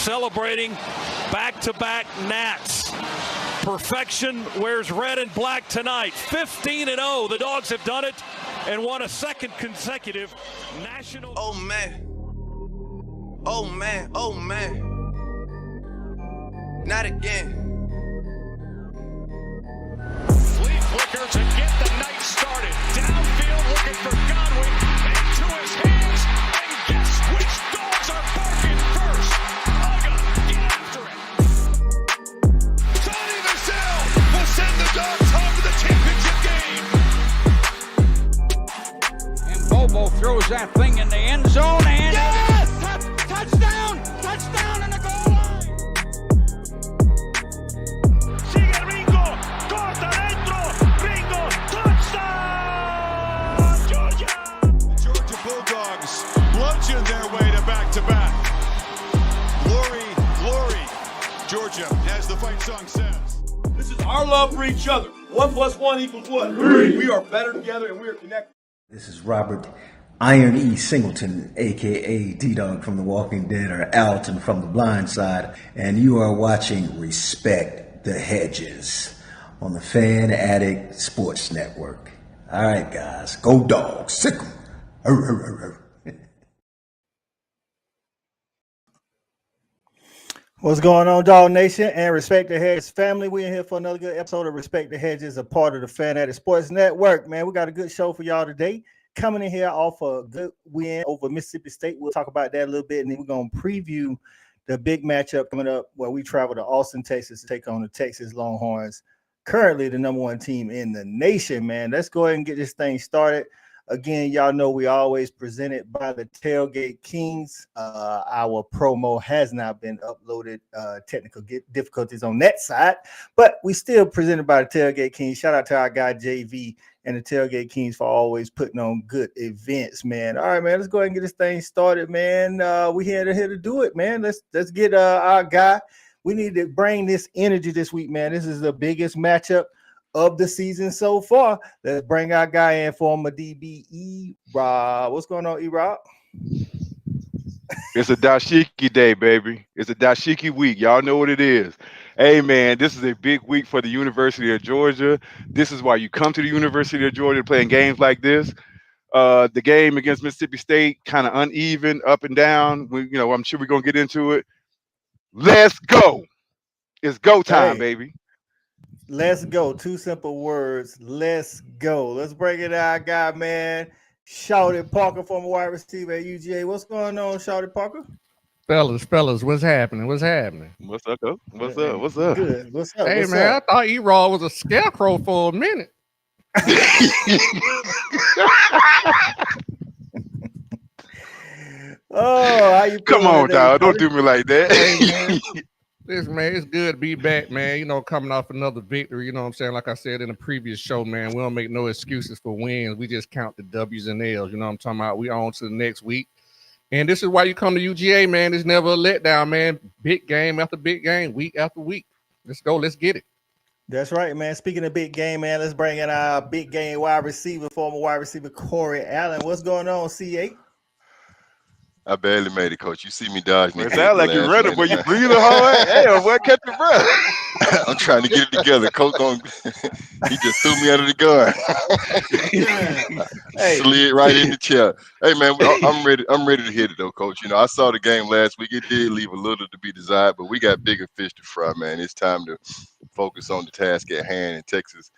celebrating back-to-back Nats. Perfection wears red and black tonight. 15-0. The Dogs have done it and won a second consecutive national. Oh man. Oh man. Oh man. Not again. Lead flicker to get the night started. Downfield looking for Godwin. Into his hands. And guess which Dogs are barking first? Uga, get after it. Sonny Vassell will send the Dogs home to the championship game. And Bobo throws that thing in the end zone and yes! Touchdown! Touchdown in the goal line! Sigue Ringo, corta dentro, Ringo, touchdown! Georgia! Georgia Bulldogs bludgeon their way to back-to-back. Glory, glory, Georgia, as the fight song says. This is our love for each other. 1 + 1 = what? 3. We are better together and we are connected. This is Robert Iron E. Singleton, a.k.a. D-Dog from The Walking Dead, or Alton from The Blind Side, and you are watching Respect the Hedges on the Fan Addict Sports Network. All right, guys, go Dogs, sick 'em. What's going on, Dawg Nation and Respect the Hedges family? We're in here for another good episode of Respect the Hedges, a part of the Fan Addict Sports Network. Man, we got a good show for y'all today. Coming in here off a good win over Mississippi State. We'll talk about that a little bit, and then we're going to preview the big matchup coming up where we travel to Austin, Texas to take on the Texas Longhorns, currently the #1 team in the nation, man. Let's go ahead and get this thing started. Again, y'all know we always presented by the Tailgate Kings. Our promo has not been uploaded. Technical difficulties on that side, but we still presented by the Tailgate Kings. Shout out to our guy JV and the Tailgate Kings for always putting on good events, man. All right, man, let's go ahead and get this thing started, man. We here to do it, man. Let's get our guy. We need to bring this energy this week, man. This is the biggest matchup of the season so far. Let's bring our guy in, former DB E-Rob. What's going on, E-Rob? It's a dashiki day, baby. It's a dashiki week. Y'all know what it is. Hey, man, this is a big week for the University of Georgia. This is why you come to the University of Georgia playing games like this. The game against Mississippi State, kind of uneven, up and down. I'm sure we're going to get into it. Let's go. It's go time, baby. Let's go. 2 simple words. Let's go. Let's bring it out, guy, man. Shouted Parker, former wide receiver at UGA. What's going on, Shouted Parker? Fellas, what's happening? What's happening? What's up, Coach? What's up? Good. What's up? Hey, man, I thought E-Raw was a scarecrow for a minute. Oh, how you come on, dog. Don't do me like that. Hey, man. Listen, man, it's good to be back, man. Coming off another victory, you know what I'm saying? Like I said in the previous show, man, we don't make no excuses for wins. We just count the W's and L's, you know what I'm talking about? We on to the next week. And this is why you come to UGA, man. It's never a letdown, man. Big game after big game, week after week. Let's go. Let's get it. That's right, man. Speaking of big game, man, let's bring in our big game wide receiver, former wide receiver Corey Allen. What's going on, C8? I barely made it, Coach. You see me dodging. It sounds like you're running, but you breathing hard. Hey, what kept your breath? I'm trying to get it together. Coach, he just threw me under the gun. Slid right in the chair. Hey, man, I'm ready. I'm ready to hit it, though, Coach. I saw the game last week. It did leave a little to be desired, but we got bigger fish to fry, man. It's time to focus on the task at hand in Texas.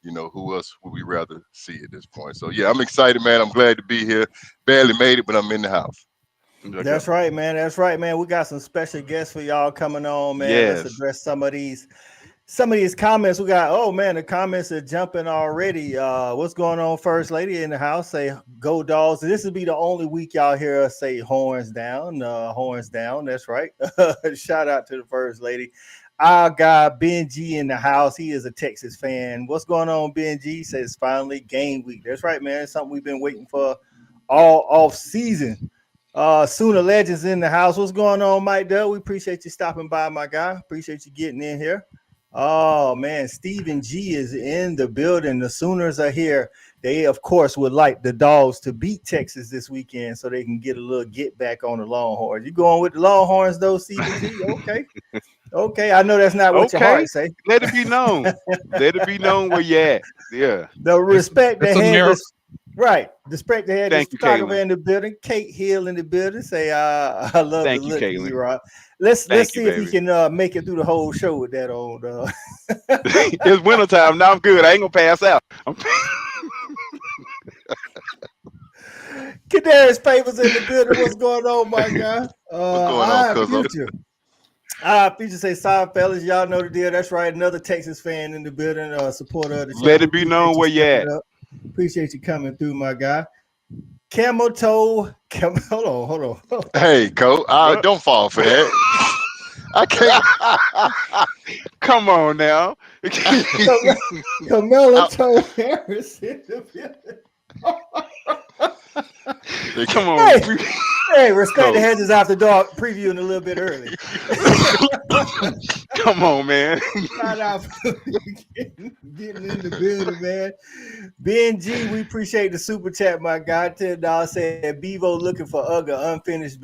Who else would we rather see at this point? So, yeah, I'm excited, man. I'm glad to be here. Barely made it, but I'm in the house. That's right, man. That's right, man. We got some special guests for y'all coming on, man. Yes. Let's address some of these comments. We got, oh man, the comments are jumping already. What's going on, First Lady in the house? Say go Dogs. This will be the only week y'all hear us say horns down. Horns down. That's right. Shout out to the First Lady. Our guy Benji in the house. He is a Texas fan. What's going on, Benji? Says finally game week. That's right, man. It's something we've been waiting for all off season. Sooner Legends in the house. What's going on, Mike Dell? We appreciate you stopping by, my guy. Appreciate you getting in here. Oh man, Stephen G is in the building. The Sooners are here. they of course would like the Dogs to beat Texas this weekend so they can get a little get back on the Longhorns. You going with the Longhorns though, CBG? Okay. Okay, I know that's not what your heart say. Let it be known. Let it be known where you at. Yeah. The respect the head right. Respect the head is Thank you, Caitlin. in the building. Kate Hill in the building. Say I love Thank the you, look of Caitlin. you, Rob. Let's see if baby. he can make it through the whole show with that old It's wintertime. Now I'm good. I ain't gonna pass out. Kadarius Papers in the building. What's going on, my guy? What's going on, Future. Future say, sorry, fellas. Y'all know the deal. That's right. Another Texas fan in the building, supporter of the channel. Let it be known where you at. Appreciate you coming through, my guy. Camel toe. Hold on. Hey, Coach, don't fall for that. I can't. Come on now. Camelo Toe Harris in the building. Come on. Hey, respect the Hedges after dark previewing a little bit early. Come on, man. Shout out for getting in the building, man. Ben G, we appreciate the super chat, my guy. $10 said Bevo looking for unfinished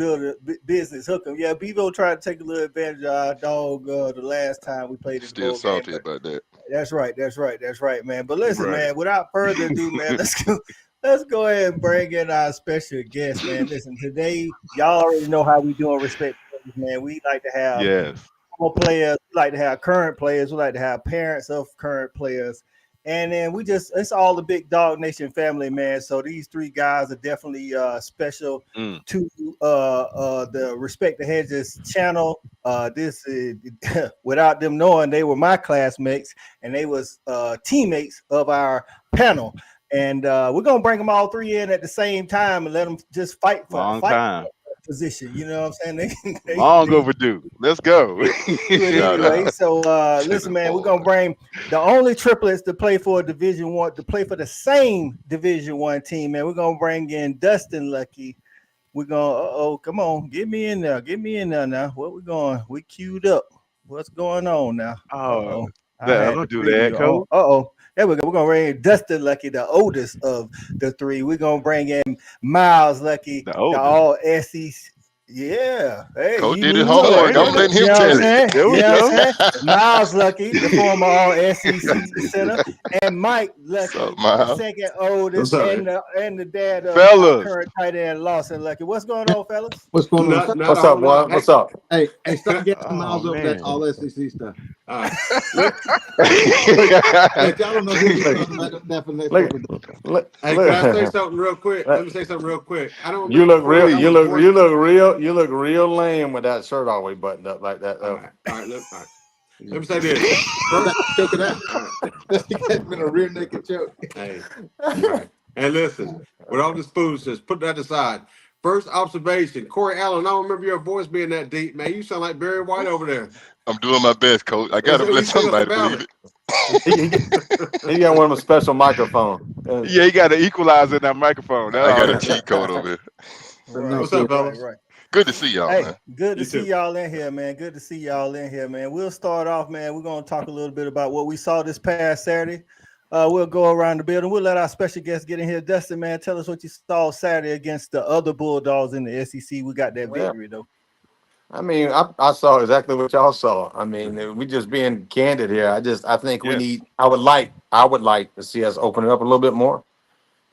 business. Hook him. Yeah, Bevo tried to take a little advantage of our dog the last time we played. Still salty about that. That's right, man. But listen, man, without further ado, man, let's go ahead and bring in our special guest, man. Listen, today, y'all already know how we doing respect, man. We like to have more players. We like to have current players. We like to have parents of current players. And then it's all the Big Dog Nation family, man. So these three guys are definitely special to the Respect the Hedges channel. This is without them knowing, they were my classmates and they was teammates of our panel. And we're gonna bring them all three in at the same time and let them just fight for position. You know what I'm saying? They long overdue. Let's go. Anyway, so listen, man, we're gonna bring the only triplets to play for Division One, to play for the same Division One team, man. We're gonna bring in Dustin Lucky. We're gonna come on, get me in there now. What we going? We queued up. What's going on now? Oh, don't do that, Coach. There we go. We're gonna bring in Dustin Lucky, the oldest of the three. We're gonna bring in Miles Lucky, the all SEC. Yeah, hey, Coach did it hard. Don't let him tell it. You know what I'm saying? Miles Lucky, the former all SEC center, and Mike Lucky, the second oldest, and the dad of current tight end Lawson Lucky. What's going on, fellas? What's going on? What's up, boy? What's up? Hey, stop getting Miles over that all SEC stuff. All right. Y'all don't know who Hey, can I say something real quick? Let me say something real quick. I don't. You look real lame with that shirt all the way buttoned up like that. All right. Let me say this. Choke it out. That's been a rear naked choke. Hey. All right. And listen, with all this foolishness, put that aside. First observation, Corey Allen. I don't remember your voice being that deep, man. You sound like Barry White over there. I'm doing my best, Coach. I gotta let somebody believe it. He got one of them special microphones. Yeah, he got an equalizer in that microphone. I got a cheat code over here. What's up, fellas? Right. Good to see y'all, man. Good to see y'all in here, man. Good to see y'all in here, man. We'll start off, man. We're gonna talk a little bit about what we saw this past Saturday. We'll go around the building. We'll let our special guest get in here. Dustin, man, tell us what you saw Saturday against the other Bulldogs in the SEC. We got that victory, though. I mean, I saw exactly what y'all saw. I mean, we just being candid here. I think we need. I would like to see us open it up a little bit more.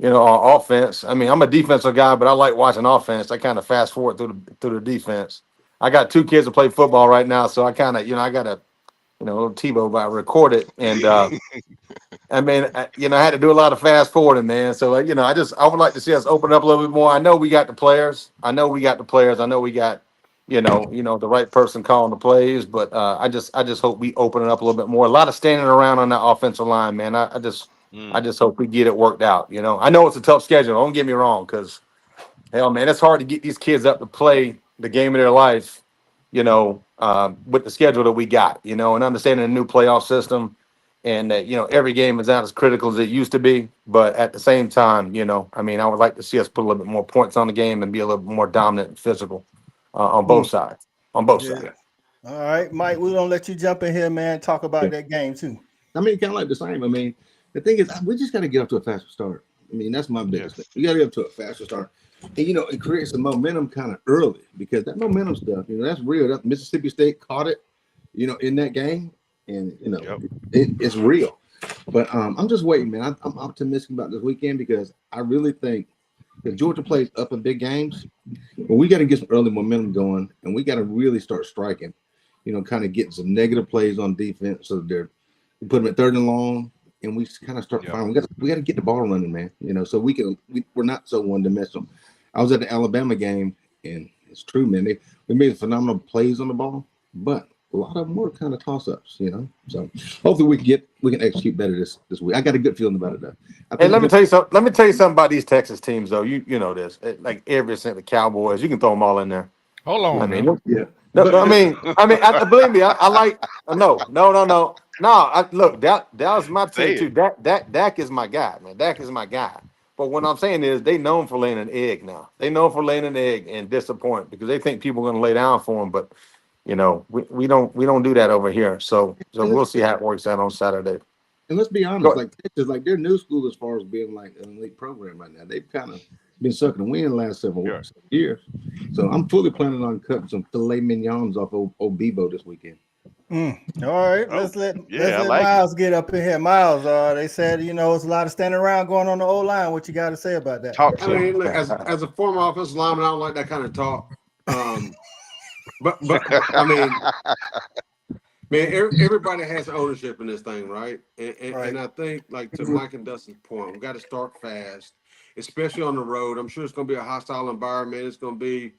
You know, on offense. I mean, I'm a defensive guy, but I like watching offense. I kind of fast forward through the defense. I got two kids that play football right now, so I kind of, I got a, little TiVo, but I record it, and I mean, I had to do a lot of fast forwarding, man. So, I would like to see us open up a little bit more. I know we got the players. I know we got, the right person calling the plays, but I just hope we open it up a little bit more. A lot of standing around on that offensive line, man. I just hope we get it worked out. I know it's a tough schedule. Don't get me wrong, because hell, man, it's hard to get these kids up to play the game of their life, with the schedule that we got, and understanding the new playoff system, and that every game is not as critical as it used to be. But at the same time, I would like to see us put a little bit more points on the game and be a little bit more dominant and physical on both sides. On both sides. All right, Mike, we're gonna let you jump in here, man. Talk about that game too. I mean, kind of like the same. I mean, the thing is, we just got to get off to a faster start. I mean, that's my biggest thing. You got to get up to a faster start. And, you know, it creates some momentum kind of early because that momentum stuff, you know, that's real. That Mississippi State caught it, you know, in that game. And, you know, it's real. But I'm just waiting, man. I'm optimistic about this weekend because I really think if Georgia plays up in big games, well, we got to get some early momentum going, and we got to really start striking, you know, kind of getting some negative plays on defense so we put them at 3rd and long, and we kind of start firing. We got to get the ball running, man, you know, so we're not so one-dimensional. I was at the Alabama game, and it's true, man. We made phenomenal plays on the ball, but a lot of them were kind of toss-ups, you know. So hopefully we can execute better this week. I got a good feeling about it though. Hey, let me tell you something. Let me tell you something about these Texas teams, though. You know this. Like every single Cowboys, you can throw them all in there. Hold on. I mean, yeah. No, believe me. I like. No. Look, that was my team too. Dak is my guy, man. Dak is my guy. But what I'm saying is, they known for laying an egg now. They known for laying an egg and disappoint because they think people are going to lay down for them. But you know, we don't do that over here. So we'll see how it works out on Saturday. And let's be honest, like Texas, like they're new school as far as being like an elite program right now. They've kind of been sucking the wind the last several years. So I'm fully planning on cutting some filet mignons off old Bebo this weekend. All right, let's let Miles get up in here. Miles, they said, you know, it's a lot of standing around going on the O-line. What you got to say about that? I mean, look, as a former offensive lineman, I don't like that kind of talk. But I mean, man, everybody has ownership in this thing, right? And I think, like to Mike and Dustin's point, we got to start fast, especially on the road. I'm sure it's going to be a hostile environment. It's going to be,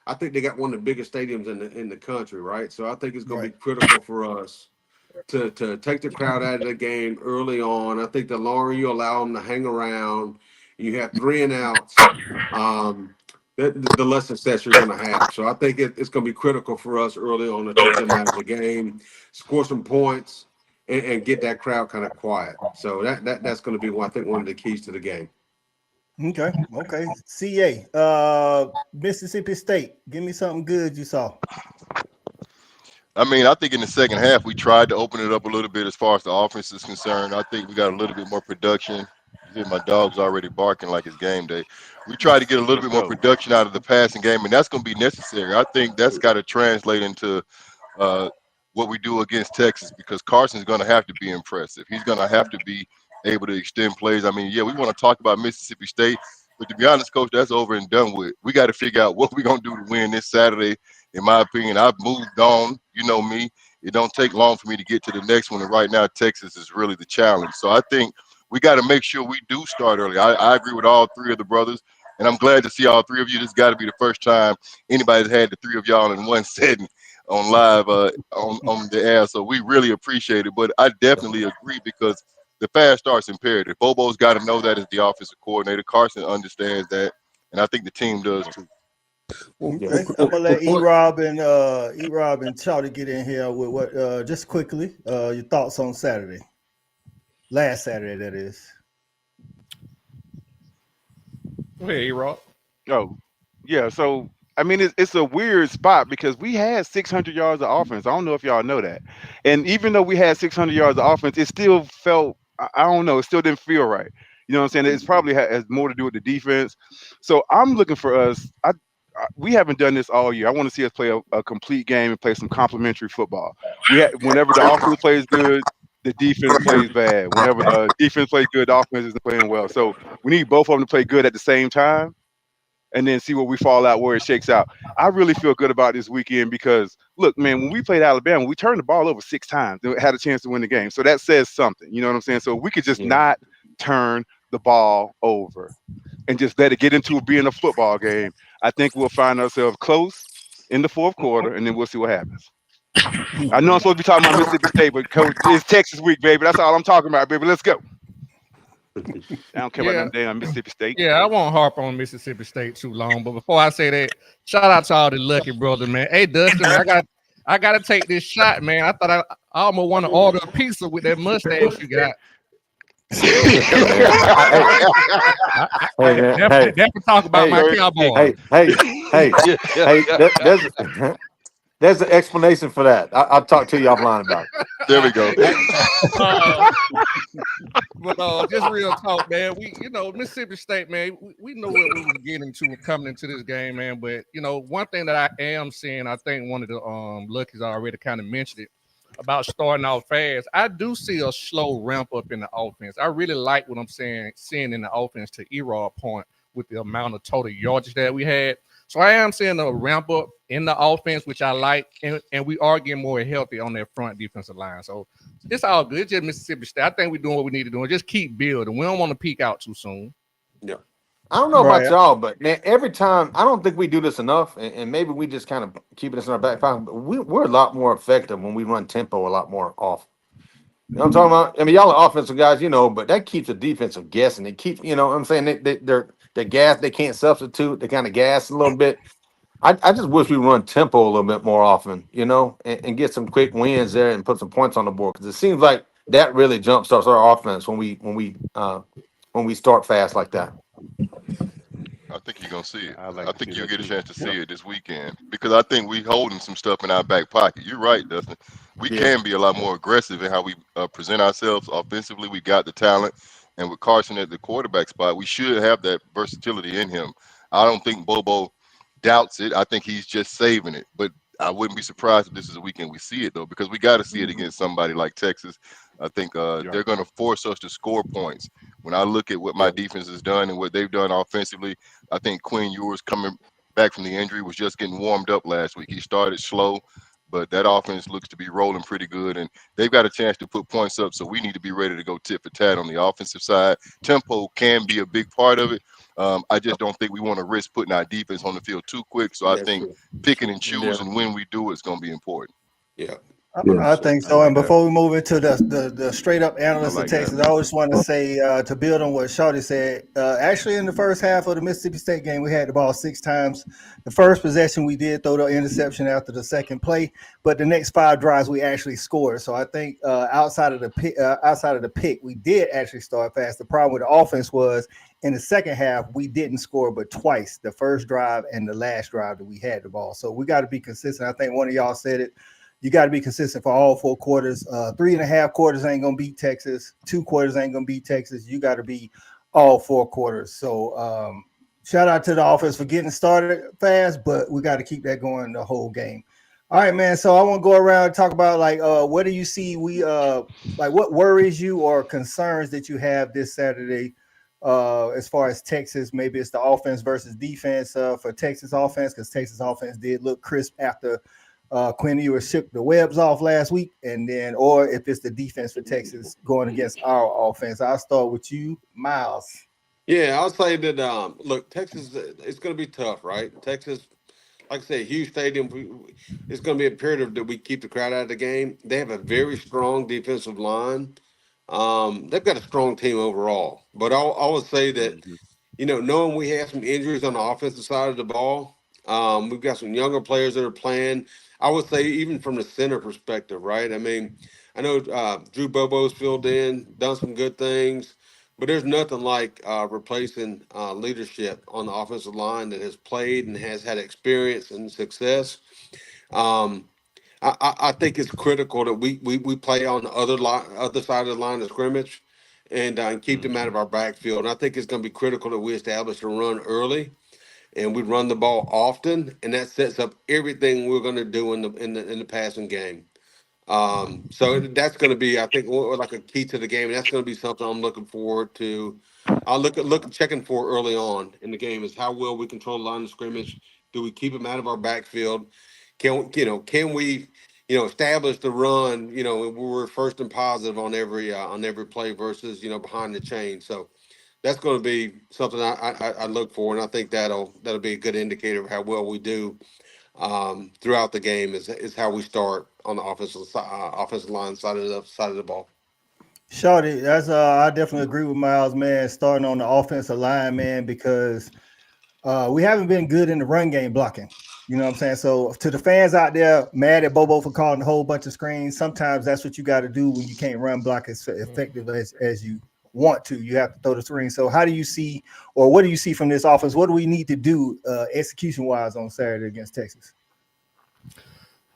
I think they got one of the biggest stadiums in the country, right? So I think it's going to be critical for us to take the crowd out of the game early on. I think the longer you allow them to hang around, you have 3 and outs. The less success you're going to have. So I think it's going to be critical for us early on to take them out of the game, score some points, and get that crowd kind of quiet. So that's going to be, I think, one of the keys to the game. Okay. CA, Mississippi State, give me something good you saw. I mean, I think in the second half, we tried to open it up a little bit as far as the offense is concerned. I think we got a little bit more production. My dog's already barking like it's game day. We try to get a little bit more production out of the passing game, and that's going to be necessary. I think that's got to translate into what we do against Texas because Carson's going to have to be impressive. He's going to have to be able to extend plays. I mean, yeah, we want to talk about Mississippi State, but to be honest, Coach, that's over and done with. We got to figure out what we're going to do to win this Saturday. In my opinion, I've moved on. You know me. It don't take long for me to get to the next one, and right now Texas is really the challenge. So I think we got to make sure we do start early. I agree with all 3 of the brothers, and I'm glad to see all 3 of you. This got to be the first time anybody's had the 3 of y'all in one setting on live on the air, so we really appreciate it. But I definitely agree because the fast start's imperative. Bobo's got to know that as the offensive coordinator. Carson understands that, and I think the team does too. Okay. I'm gonna let E-Rob and Charlie get in here with what just quickly your thoughts on Saturday. Last Saturday, that is. Hey, Rob. Oh, yeah. So, I mean, it's a weird spot because we had 600 yards of offense. I don't know if y'all know that. And even though we had 600 yards of offense, it still felt, I don't know, it still didn't feel right. You know what I'm saying? It's probably has more to do with the defense. So I'm looking for us. We haven't done this all year. I want to see us play a complete game and play some complementary football. Whenever the offense plays good, the defense plays bad. Whenever the defense plays good, the offense isn't playing well. So we need both of them to play good at the same time and then see where we fall out, where it shakes out. I really feel good about this weekend because, look, man, when we played Alabama, we turned the ball over 6 times and had a chance to win the game. So that says something. You know what I'm saying? So we could just not turn the ball over and just let it get into being a football game. I think we'll find ourselves close in the 4th quarter, and then we'll see what happens. I know I'm supposed to be talking about Mississippi State, but Coach, it's Texas week, baby. That's all I'm talking about, baby. Let's go. I don't care about them damn Mississippi State. Yeah, I won't harp on Mississippi State too long. But before I say that, shout out to all the lucky brothers, man. Hey, Dustin, man, I gotta take this shot, man. I thought I almost want to order a pizza with that mustache you got. Never talk about my Cowboys. Hey, There's an explanation for that. I'll talk to you offline about it. There we go. But just real talk, man. Mississippi State, man, we know what we was getting into coming into this game, man. But one thing that I am seeing, I think one of the Luckies already kind of mentioned it about starting out fast. I do see a slow ramp up in the offense. I really like what I'm seeing in the offense to Erod point with the amount of total yardage that we had. So I am seeing a ramp up in the offense, which I like, and we are getting more healthy on that front defensive line. So it's all good. It's just Mississippi State. I think we're doing what we need to do and just keep building. We don't want to peak out too soon. Yeah. I don't know about y'all, but man, every time I don't think we do this enough, and maybe we just kind of keep this in our back pocket. But we're a lot more effective when we run tempo a lot more off. You know what I'm talking about? I mean, y'all are offensive guys, but that keeps the defensive guessing. It keeps, what I'm saying, they're gas. They can't substitute. They kind of gas a little bit. I just wish we run tempo a little bit more often, and get some quick wins there and put some points on the board, because it seems like that really jumpstarts our offense when we start fast like that. I think you're gonna see it. I think you'll get a chance to see it this weekend, because I think we holding some stuff in our back pocket. You're right, Dustin. We can be a lot more aggressive in how we present ourselves offensively. We got the talent, and with Carson at the quarterback spot, we should have that versatility in him. I don't think Bobo doubts it. I think he's just saving it. But I wouldn't be surprised if this is a weekend we see it, though, because we got to see it against somebody like Texas. I think they're going to force us to score points. When I look at what my defense has done and what they've done offensively, I think Quinn Ewers coming back from the injury was just getting warmed up last week. He started slow, but that offense looks to be rolling pretty good, and they've got a chance to put points up, so we need to be ready to go tit for tat on the offensive side. Tempo can be a big part of it. I just don't think we want to risk putting our defense on the field too quick, so I think picking and choosing when we do it is going to be important. Yeah. I think so. And before we move into the straight up analysts of Texas, I just want to say to build on what Shawty said. Actually, in the first half of the Mississippi State game, we had the ball 6 times. The first possession, we did throw the interception after the second play, but the next 5 drives we actually scored. So I think outside of the pick, we did actually start fast. The problem with the offense was in the second half we didn't score but twice, the first drive and the last drive that we had the ball. So we got to be consistent. I think one of y'all said it. You got to be consistent for all 4 quarters. 3.5 quarters ain't going to beat Texas. 2 quarters ain't going to beat Texas. You got to be all 4 quarters. So shout out to the offense for getting started fast, but we got to keep that going the whole game. All right, man. So I want to go around and talk about, what do you see? What worries you or concerns that you have this Saturday as far as Texas? Maybe it's the offense versus defense for Texas offense, because Texas offense did look crisp after Quinn Ewers shook the webs off last week, and then, or if it's the defense for Texas going against our offense. I'll start with you, Miles. Yeah, I'll say that. Look, Texas, it's going to be tough, right? Texas, like I said, huge stadium. It's going to be imperative that we keep the crowd out of the game. They have a very strong defensive line. They've got a strong team overall, but I would say that, knowing we have some injuries on the offensive side of the ball, we've got some younger players that are playing. I would say even from the center perspective, right? I mean, I know Drew Bobo's filled in, done some good things, but there's nothing like replacing leadership on the offensive line that has played and has had experience and success. I think it's critical that we play on the other side of the line of scrimmage and keep them out of our backfield. And I think it's going to be critical that we establish a run early and we run the ball often, and that sets up everything we're going to do in the passing game. So that's going to be, I think, like a key to the game. And that's going to be something I'm looking forward to. I'll checking for early on in the game is how well we control the line of scrimmage. Do we keep them out of our backfield? Can we establish the run? We're first and positive on every play versus behind the chain. So that's going to be something I look for, and I think that'll be a good indicator of how well we do throughout the game. Is how we start on the offensive line side of the ball. Shorty, that's I definitely agree with Miles, man. Starting on the offensive line, man, because we haven't been good in the run game blocking. You know what I'm saying? So to the fans out there, mad at Bobo for calling a whole bunch of screens. Sometimes that's what you got to do when you can't run block as effective as you want to. You have to throw the screen. So how do you see, or what do you see from this offense? What do we need to do execution wise on Saturday against Texas?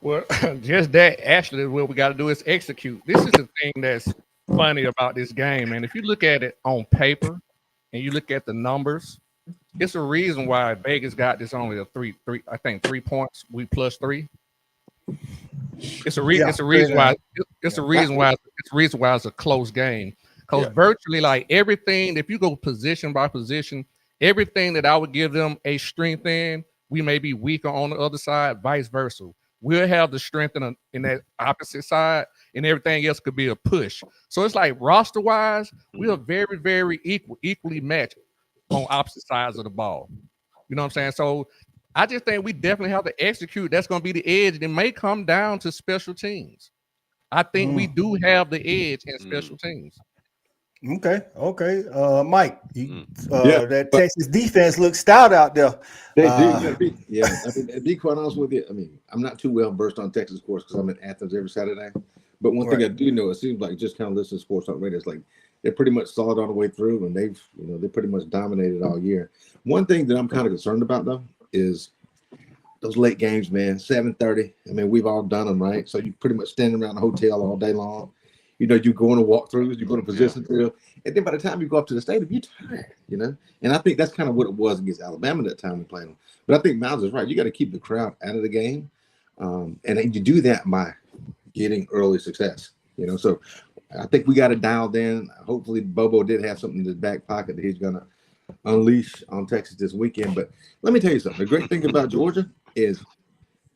Well, just that. Actually, what we got to do is execute. This is the thing that's funny about this game, man. If you look at it on paper and you look at the numbers, it's a reason why Vegas got this only a three. I think 3 points. We plus 3. It's a reason. It's a reason why. It's a reason why. It's a reason why it's a close game. Because virtually, like everything, if you go position by position, everything that I would give them a strength in, we may be weaker on the other side. Vice versa. We'll have the strength in that opposite side, and everything else could be a push. So it's like roster wise, we are very, very equally matched on opposite sides of the ball. You know what I'm saying? So I just think we definitely have to execute. That's going to be the edge. And it may come down to special teams. I think we do have the edge in special teams. Okay. Mike, that Texas defense looks stout out there. They do. I mean, to be quite honest with you, I mean, I'm not too well versed on Texas sports because I'm in Athens every Saturday. But one thing I do know, it seems like just kind of listening to Sports Talk Radio, it's like they're pretty much solid all the way through, and they pretty much dominated all year. One thing that I'm kind of concerned about though is those late games, man. 7:30. I mean, we've all done them, right? So you pretty much standing around the hotel all day long. You know, you go on a walkthroughs, you go to position drill, and then by the time you go up to the stadium, you're tired, you know. And I think that's kind of what it was against Alabama that time we played them. But I think Miles is right. You got to keep the crowd out of the game, and you do that by getting early success, you know. So I think we got it dialed in. Hopefully, Bobo did have something in his back pocket that he's gonna unleash on Texas this weekend. But let me tell you something. The great thing about Georgia is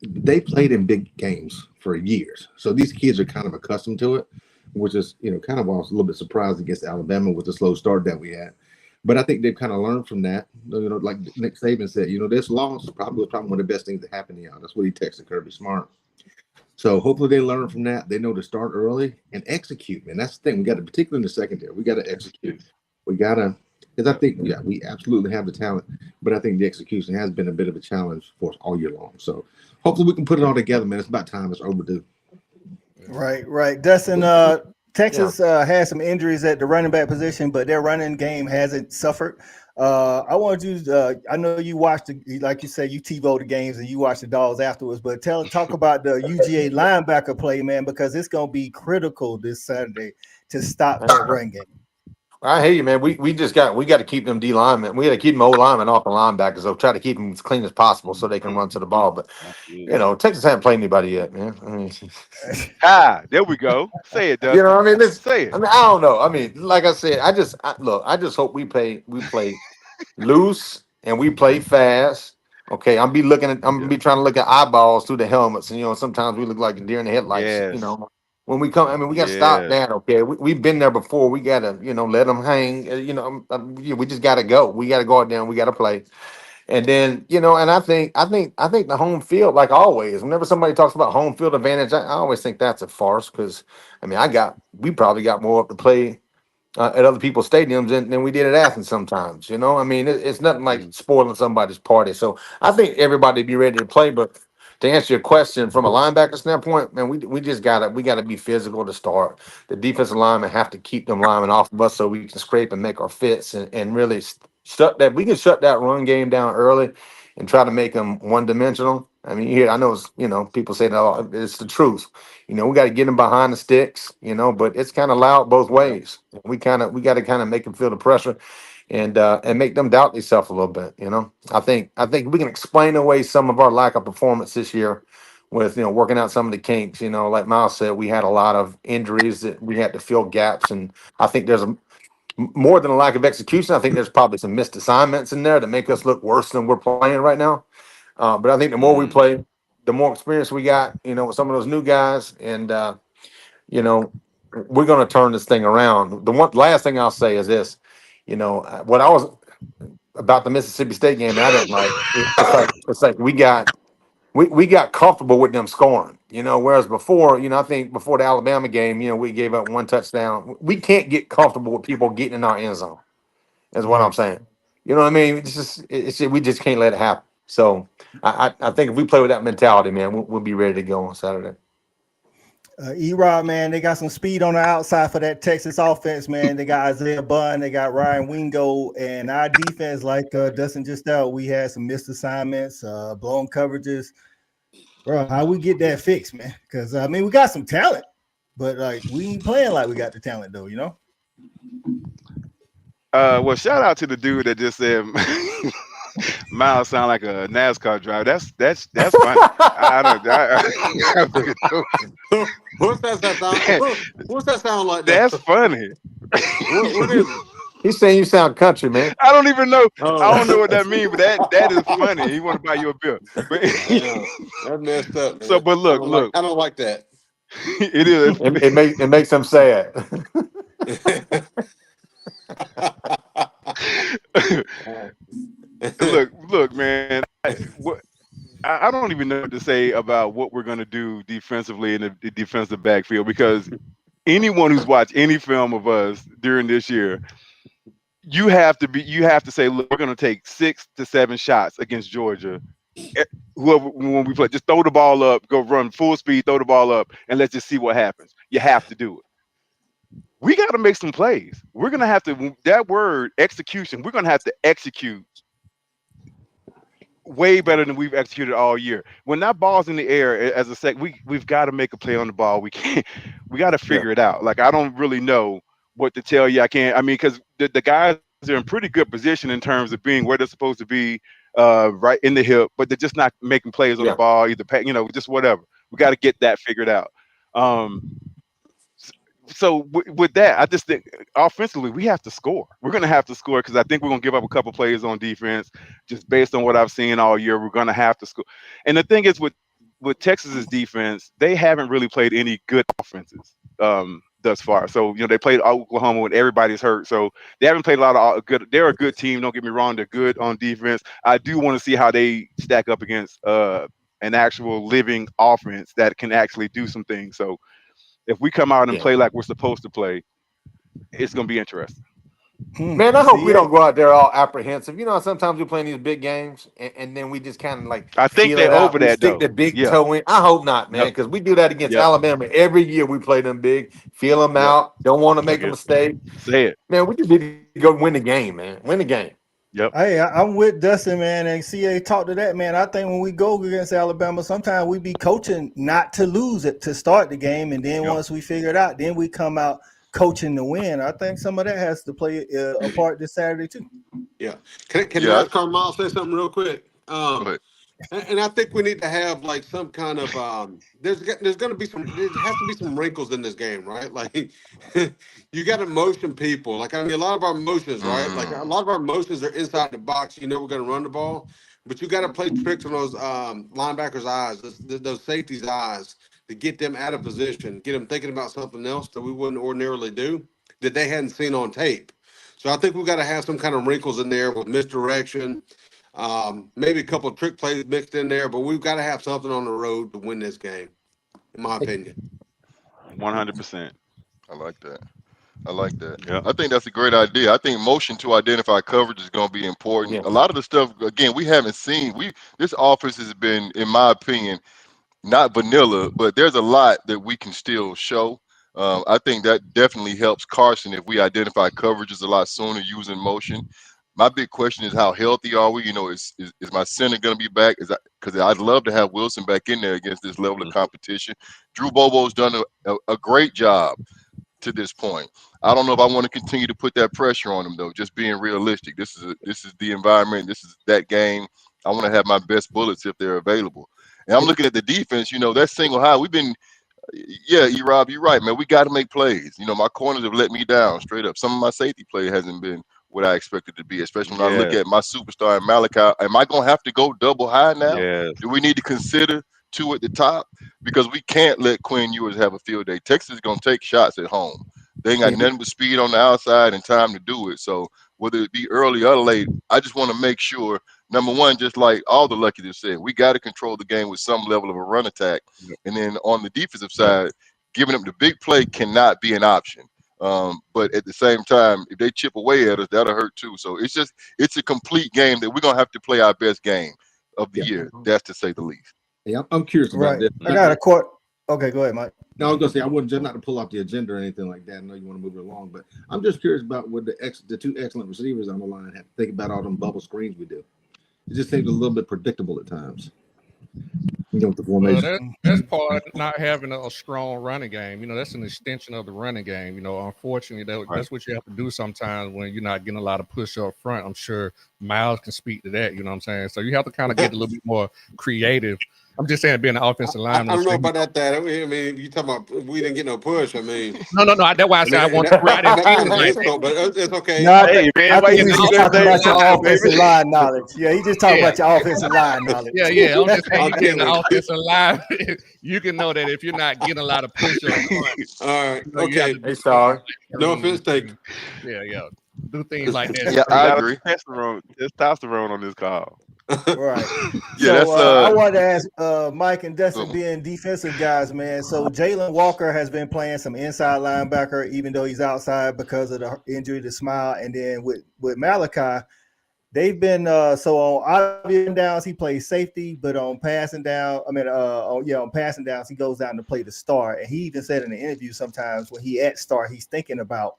they played in big games for years, so these kids are kind of accustomed to it. Which is, you know, kind of why I was a little bit surprised against Alabama with the slow start that we had. But I think they've kind of learned from that. You know, like Nick Saban said, you know, this loss was probably one of the best things that happened to y'all. That's what he texted Kirby Smart. So hopefully they learn from that. They know to start early and execute, man. That's the thing. We got to, particularly in the secondary, we got to execute. We got to, because I think, we absolutely have the talent, but I think the execution has been a bit of a challenge for us all year long. So hopefully we can put it all together, man. It's about time. It's overdue. Right. Dustin, Texas had some injuries at the running back position, but their running game hasn't suffered. I want you I know you watched, like you said, you TiVo the games and you watch the Dogs afterwards, but talk about the UGA linebacker play, man, because it's going to be critical this Saturday to stop that run game. I hear you, man. We got to keep them D linemen. We got to keep them O linemen off the linebackers. So try to keep them as clean as possible so they can run to the ball. But you know, Texas hasn't played anybody yet, man. I mean, there we go. Say it, Dustin. You know what I mean? Say it. I mean, I don't know. I mean, like I said, I just hope we play loose and we play fast. Okay, I'm gonna be trying to look at eyeballs through the helmets, and you know, sometimes we look like a deer in the headlights. You know. When we come, I mean, we got to stop that. Okay, we've been there before. We got to, you know, let them hang. You know, we just got to go. We got to go out there and we got to play. And then, you know, and I think the home field, like always, whenever somebody talks about home field advantage, I always think that's a farce because, I mean, we probably got more up to play at other people's stadiums than we did at Athens sometimes. You know, I mean, it's nothing like spoiling somebody's party. So I think everybody be ready to play, but. To answer your question from a linebacker standpoint, man, we gotta be physical to start. The defensive linemen have to keep them linemen off of us so we can scrape and make our fits and really shut that. We can shut that run game down early and try to make them one dimensional. I mean, I know people say that it's the truth. You know, we got to get them behind the sticks. You know, but it's kind of loud both ways. We got to kind of make them feel the pressure. And make them doubt themselves a little bit, you know. I think we can explain away some of our lack of performance this year with, you know, working out some of the kinks. You know, like Miles said, we had a lot of injuries that we had to fill gaps, and I think there's more than a lack of execution. I think there's probably some missed assignments in there that make us look worse than we're playing right now. But I think the more we play, the more experience we got, you know, with some of those new guys, and you know, we're going to turn this thing around. The last thing I'll say is this. You know, what I was about the Mississippi State game, I didn't like. It's like we got comfortable with them scoring. You know, whereas before, you know, I think before the Alabama game, you know, we gave up 1 touchdown. We can't get comfortable with people getting in our end zone. Is what I'm saying. You know what I mean? We just can't let it happen. So I think if we play with that mentality, man, we'll be ready to go on Saturday. Erik, man, they got some speed on the outside for that Texas offense, man. They got Isaiah Bunn, they got Ryan Wingo, and our defense, like Dustin just out, we had some missed assignments, blown coverages. Bro, how we get that fixed, man? Because I mean, we got some talent, but like we ain't playing like we got the talent, though. You know. Well, shout out to the dude that just said Miles sound like a NASCAR driver. That's funny. What's that sound? What's that sound like? That's funny. What is it? He's saying you sound country, man. I don't even know. Oh. I don't know what that means, but that is funny. He want to buy you a beer. But Yeah, that's messed up, man. So, but look, I don't like that. It is. It makes him sad. Look, man. I don't even know what to say about what we're gonna do defensively in the defensive backfield, because anyone who's watched any film of us during this year, you have to say, look, we're gonna take 6 to 7 shots against Georgia. Whoever, when we play, just throw the ball up, go run full speed, throw the ball up, and let's just see what happens. You have to do it. We got to make some plays. We're gonna have to, that word execution, we're gonna have to execute way better than we've executed all year. When that ball's in the air as a sec, we've got to make a play on the ball. We got to figure it out. Like, I don't really know what to tell you. Because the guys are in pretty good position in terms of being where they're supposed to be, right in the hip, but they're just not making plays on the ball, either just whatever. We got to get that figured out. So with that, I just think offensively we have to score. We're going to have to score, because I think we're going to give up a couple plays on defense just based on what I've seen all year. We're going to have to score. And the thing is, with Texas's defense, they haven't really played any good offenses thus far. So, they played Oklahoma when everybody's hurt. So they haven't played a lot of good. They're a good team. Don't get me wrong. They're good on defense. I do want to see how they stack up against an actual living offense that can actually do some things. So if we come out and play like we're supposed to play, it's going to be interesting. Man, I hope we don't go out there all apprehensive. Sometimes we play in these big games, and then we just kind of like. I think they're over that, stick the big toe in. I hope not, man, because we do that against Alabama every year. We play them big, feel them out, don't want to make a mistake. Say it, man. We just need to go win the game, man. Win the game. Yep. Hey, I'm with Dustin, man, and CA talk to that, man. I think when we go against Alabama, sometimes we be coaching not to lose it to start the game, and then once we figure it out, then we come out coaching to win. I think some of that has to play a part this Saturday too. Yeah. Can Carmel say something real quick? And I think we need to have like some kind of there has to be some wrinkles in this game, right? Like you got to motion people. Like, a lot of our motions, right? Like a lot of our motions are inside the box. We're going to run the ball, but you got to play tricks on those linebackers' eyes, those safeties' eyes, to get them out of position, get them thinking about something else that we wouldn't ordinarily do, that they hadn't seen on tape. So I think we've got to have some kind of wrinkles in there with misdirection. Maybe a couple of trick plays mixed in there, but we've got to have something on the road to win this game, in my opinion. 100%. I like that. Yeah. I think that's a great idea. I think motion to identify coverage is going to be important. Yeah. A lot of the stuff, again, we haven't seen. This offense has been, in my opinion, not vanilla, but there's a lot that we can still show. I think that definitely helps Carson if we identify coverages a lot sooner using motion. My big question is, how healthy are we? Is my center going to be back? Because I'd love to have Wilson back in there against this level of competition. Drew Bobo's done a great job to this point. I don't know if I want to continue to put that pressure on him, though. Just being realistic, this is the environment. This is that game. I want to have my best bullets if they're available. And I'm looking at the defense. That single high. We've been. Yeah, E-Rob, you're right, man. We got to make plays. My corners have let me down straight up. Some of my safety play hasn't been what I expected to be, especially when I look at my superstar in Malachi. Am I going to have to go double high now? Yes. Do we need to consider 2 at the top? Because we can't let Quinn Ewers have a field day. Texas is going to take shots at home. They ain't got nothing but speed on the outside and time to do it. So whether it be early or late, I just want to make sure, number one, just like all the Lucky just said, we got to control the game with some level of a run attack. And then on the defensive side, giving them the big play cannot be an option. But at the same time, if they chip away at us, that'll hurt too. So it's a complete game that we're going to have to play our best game of the year. That's to say the least. Yeah, I'm curious about this. I got a court. Okay, go ahead, Mike. No, I was gonna say I wouldn't just not to pull off the agenda or anything like that. I know you want to move it along, but I'm just curious about what the 2 excellent receivers on the line have to think about all them bubble screens we do. It just seems a little bit predictable at times. You know, with the Well, formation. that's part of not having a strong running game. You know, that's an extension of the running game. You know, unfortunately, that's what you have to do sometimes when you're not getting a lot of push up front. I'm sure Miles can speak to that. You know what I'm saying? So you have to kind of get a little bit more creative. I'm just saying, being an offensive I lineman. don't know about that. I mean, you talking about we didn't get no push. I mean, No. That's why I said I want to. I didn't mean it like that. but it's okay. No, Hey, man, I why think you he's do just that talking thing about your now, offensive baby? line knowledge. Yeah, he's just talking Yeah. about your offensive line knowledge. Yeah. I'm just saying, I you can't getting the wait. offensive line, you can know that if you're not getting a lot of push up front, All right. you know, you have Okay. to do Hey, things sorry. like No offense taken. Yeah. Do things like that. Yeah, We I got agree. testosterone on this call. Right. Yeah, So that's I wanted to ask Mike and Dustin, go. being defensive guys, man. So Jalen Walker has been playing some inside linebacker, even though he's outside because of the injury to Smile. And then with Malachi, they've been so on obvious downs he plays safety, but on passing down, on passing downs he goes down to play the star. And he even said in the interview sometimes when he at star, he's thinking about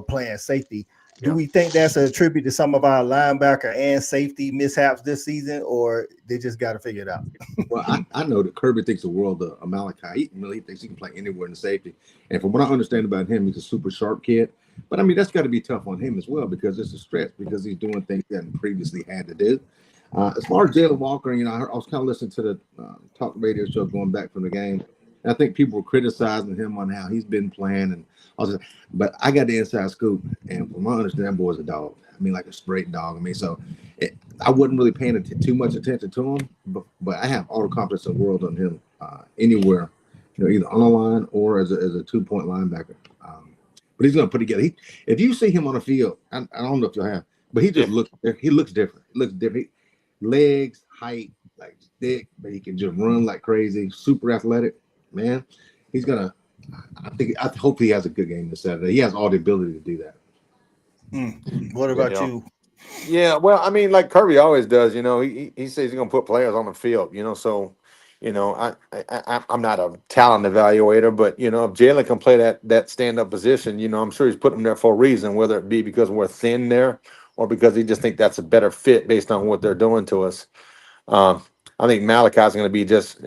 playing safety. Do we think that's a tribute to some of our linebacker and safety mishaps this season, or they just got to figure it out? Well, I know that Kirby thinks the world of Malachi. He really thinks he can play anywhere in the safety. And from what I understand about him, he's a super sharp kid. But I mean, that's got to be tough on him as well because it's a stretch because he's doing things he hadn't previously had to do. As far as Jalen Walker, I was kind of listening to the talk radio show going back from the game. And I think people were criticizing him on how he's been playing, and but I got the inside scoop, and from my understanding, that boy's a dog. I mean, like a straight dog. I mean, so I wasn't really paying too much attention to him, but I have all the confidence in the world on him anywhere, either on the line or as a 2-point linebacker. But he's going to put together. If you see him on the field, I don't know if you'll have, but he just looks different. He looks different. Legs, height, like thick, but he can just run like crazy. Super athletic, man. He's gonna. I hope he has a good game this Saturday. He has all the ability to do that. What about you? Yeah, well, I mean, like Kirby always does, he says he's gonna put players on the field, so I'm not a talent evaluator, but if Jalen can play that stand-up position, I'm sure he's putting him there for a reason, whether it be because we're thin there or because he just think that's a better fit based on what they're doing to us. I think Malachi's going to be just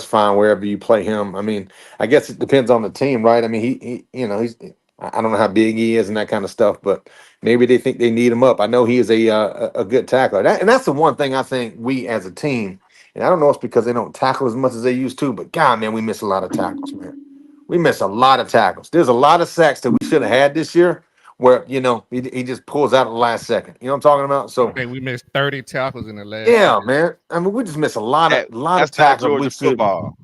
fine wherever you play him. I mean, I guess it depends on the team, right? I mean, he's I don't know how big he is and that kind of stuff, but maybe they think they need him up. I know he is a good tackler, and that's the one thing I think we as a team. And I don't know if it's because they don't tackle as much as they used to, but God, man, we miss a lot of tackles, man. We miss a lot of tackles. There's a lot of sacks that we should have had this year where, he just pulls out at the last second. You know what I'm talking about? So I think we missed 30 tackles in the last. yeah, man. I mean, we just miss a lot of That's not tackles. Georgia football.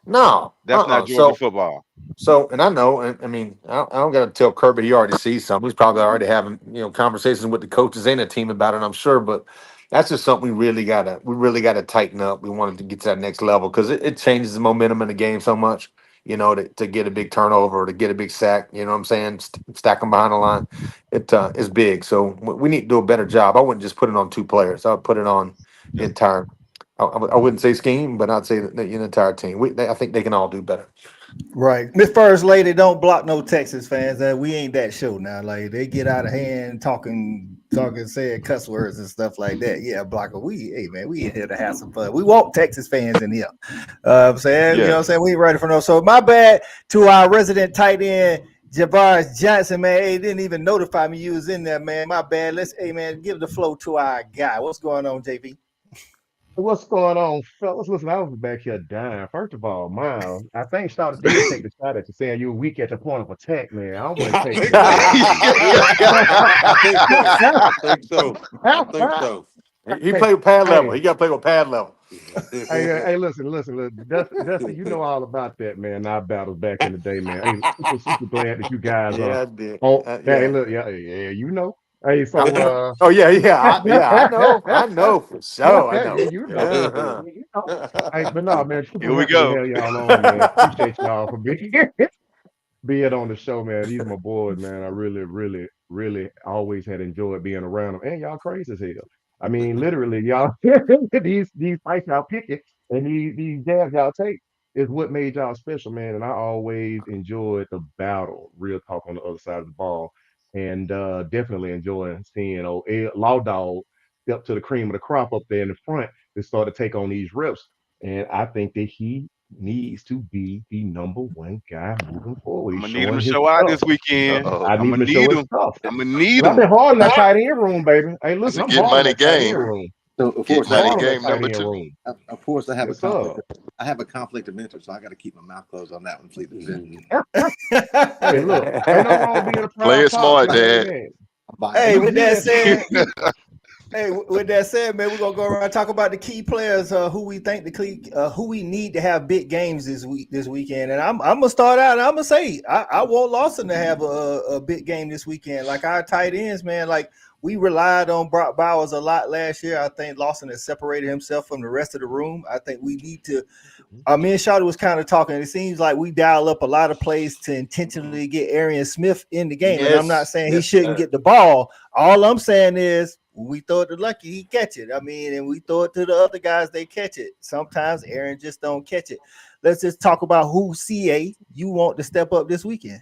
No, That's not Georgia football. So, and I know, and I mean, I don't got to tell Kirby. He already sees something. He's probably already having conversations with the coaches and the team about it. I'm sure, but that's just something we really gotta tighten up. We wanted to get to that next level because it changes the momentum in the game so much. To get a big turnover or to get a big sack. You know what I'm saying? Stack them behind the line. It is big. So we need to do a better job. I wouldn't just put it on 2 players. I would put it on the entire. I wouldn't say scheme, but I'd say the entire team. I think they can all do better. Right. Miss First Lady, don't block no Texas fans. We ain't that show now. Like they get out of hand talking, saying cuss words and stuff like that. Yeah, blocker. Hey man, we in here to have some fun. We want Texas fans in here. I'm saying, you know what I'm saying? We ain't ready for no. So my bad to our resident tight end, Jevaris Johnson, man. He didn't even notify me you was in there, man. My bad. Hey man, give the flow to our guy. What's going on, JV? What's going on, fellas? Listen, I was back here dying. First of all, Miles, I think Starter did take the shot at you saying you were weak at the point of attack, man. I wouldn't take it. I think so. He played with pad level. He got to play with pad level. Hey, listen. Dustin, you know all about that, man. Our battles back in the day, man. Hey, super glad that you guys I are. did. Hey, look, yeah, you know. Hey, so I know for sure. I know. You know. Hey, but no, man, super Here we happy go. to have y'all on, man. Appreciate y'all for being on the show, man. These are my boys, man. I really always had enjoyed being around them. And y'all crazy as hell. I mean, literally, y'all these fights y'all picking and these jabs y'all take is what made y'all special, man. And I always enjoyed the battle, real talk on the other side of the ball. And definitely enjoying seeing Law Dog step to the cream of the crop up there in the front and start to take on these reps. And I think that he needs to be the number one guy moving forward. I'm He's gonna need him showing to his show out stuff. this weekend. Uh-oh. I I'm need him gonna to show need his him. stuff. I'm gonna need I've him. been hard in that tight end room, baby. Hey, It's listen, a I'm get hard in money that tight game. end room. So of Get course, I'm money hard in that game tight number end 2. room. of course, I have Yes, a sir. conflict. I have a conflict of interest, so I got to keep my mouth closed on that one, please. Hey, look, ain't no wrong being a Play proud it pop, smart, man. Dad. Man. Hey, You with you that that said, you hey, with that said, man, we're gonna go around and talk about the key players, who we think who we need to have big games this weekend. And I'm gonna start out. I'm gonna say I want Lawson to have a big game this weekend. Like our tight ends, man. Like we relied on Brock Bowers a lot last year. I think Lawson has separated himself from the rest of the room. I think we need to. Me and Shawty was kind of talking. It seems like we dial up a lot of plays to intentionally get Arian Smith in the game. And I'm not saying he shouldn't get the ball. All I'm saying is when we throw it to Lucky, he catch it. I mean, and we throw it to the other guys, they catch it. Sometimes Aaron just don't catch it. Let's just talk about who CA you want to step up this weekend.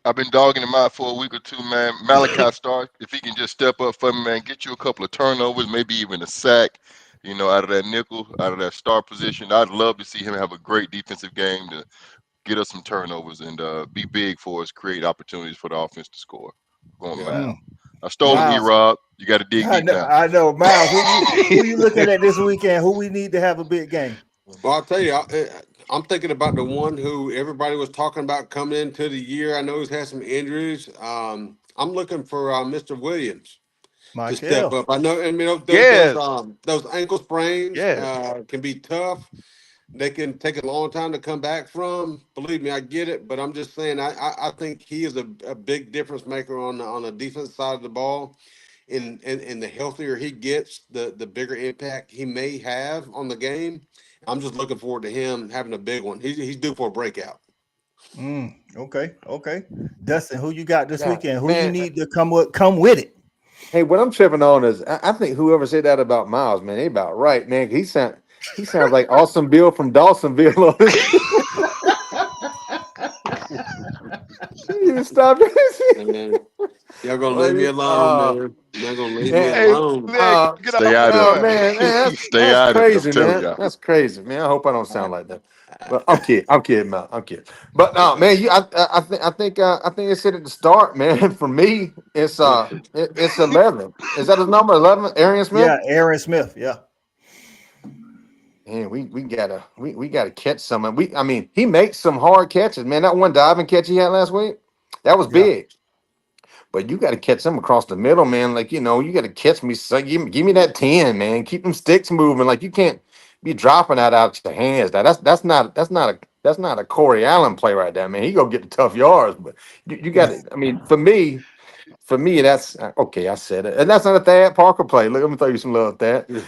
I've been dogging him out for a week or two, man. Malachi Stark, if he can just step up for me, man, get you a couple of turnovers, maybe even a sack, out of that nickel, out of that star position. I'd love to see him have a great defensive game to get us some turnovers and be big for us, create opportunities for the offense to score. Going Miles. I stole him, E-Rob. You got to dig deep now. I know. Miles, who you looking at this weekend? Who we need to have a big game? Well, I'll tell you, I'm thinking about the one who everybody was talking about coming into the year. I know he's had some injuries. I'm looking for Mr. Williams to step up. I know, and those ankle sprains can be tough. They can take a long time to come back from. Believe me, I get it, but I'm just saying I think he is a big difference maker on the defense side of the ball. And the healthier he gets, the bigger impact he may have on the game. I'm just looking forward to him having a big one. He's due for a breakout. Okay. Dustin, who you got this weekend? Who man, you need to come with it? Hey, what I'm tripping on is I think whoever said that about Miles, man, they about right, man. He sounds like Awesome Bill from Dawsonville. You stop it. Y'all gonna leave me alone, man. Y'all gonna leave me alone. Stay out of it. Man, Stay that's out crazy, of it. man. That's crazy, man. I hope I don't sound like that. But I'm kidding, man. I'm kidding. But no, man, I think it said at the start, man. For me, it's 11. Is that his number? 11? Arian Smith? Yeah, Aaron Smith. Yeah. Man, we gotta catch some. And he makes some hard catches, man. That one diving catch he had last week, that was big. But you got to catch them across the middle, man. Like, you got to catch me. So give me that 10, man. Keep them sticks moving. Like, you can't be dropping that out your hands. Now that's not a Corey Allen play right there, man. He go get the tough yards, but you got to. I mean, for me, that's okay. I said it, and that's not a Thad Parker play. Look, let me throw you some love, Thad. But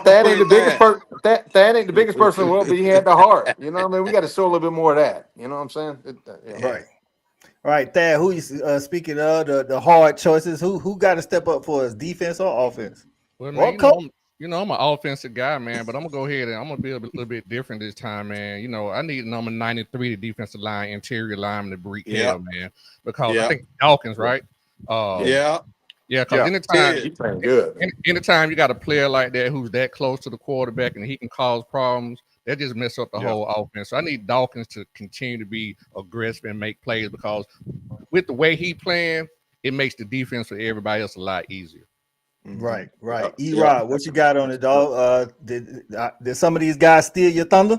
Thad ain't the biggest person. Thad ain't the biggest person in the world, but he had the heart. You know what I mean? We got to show a little bit more of that. You know what I'm saying? Right. All right, Thad, who you speaking of the hard choices? Who got to step up for us, defense or offense? Well, man, I'm an offensive guy, man, but I'm gonna go ahead and I'm gonna be a little bit different this time, man. I need number 93, the defensive line, interior lineman to break hell, man, because I think Dawkins, right? Because anytime you got a player like that who's that close to the quarterback and he can cause problems, that just mess up the whole offense. So I need Dawkins to continue to be aggressive and make plays, because with the way he playing, it makes the defense for everybody else a lot easier. Right. E-Rod, what you got on it, dog? Did some of these guys steal your thunder?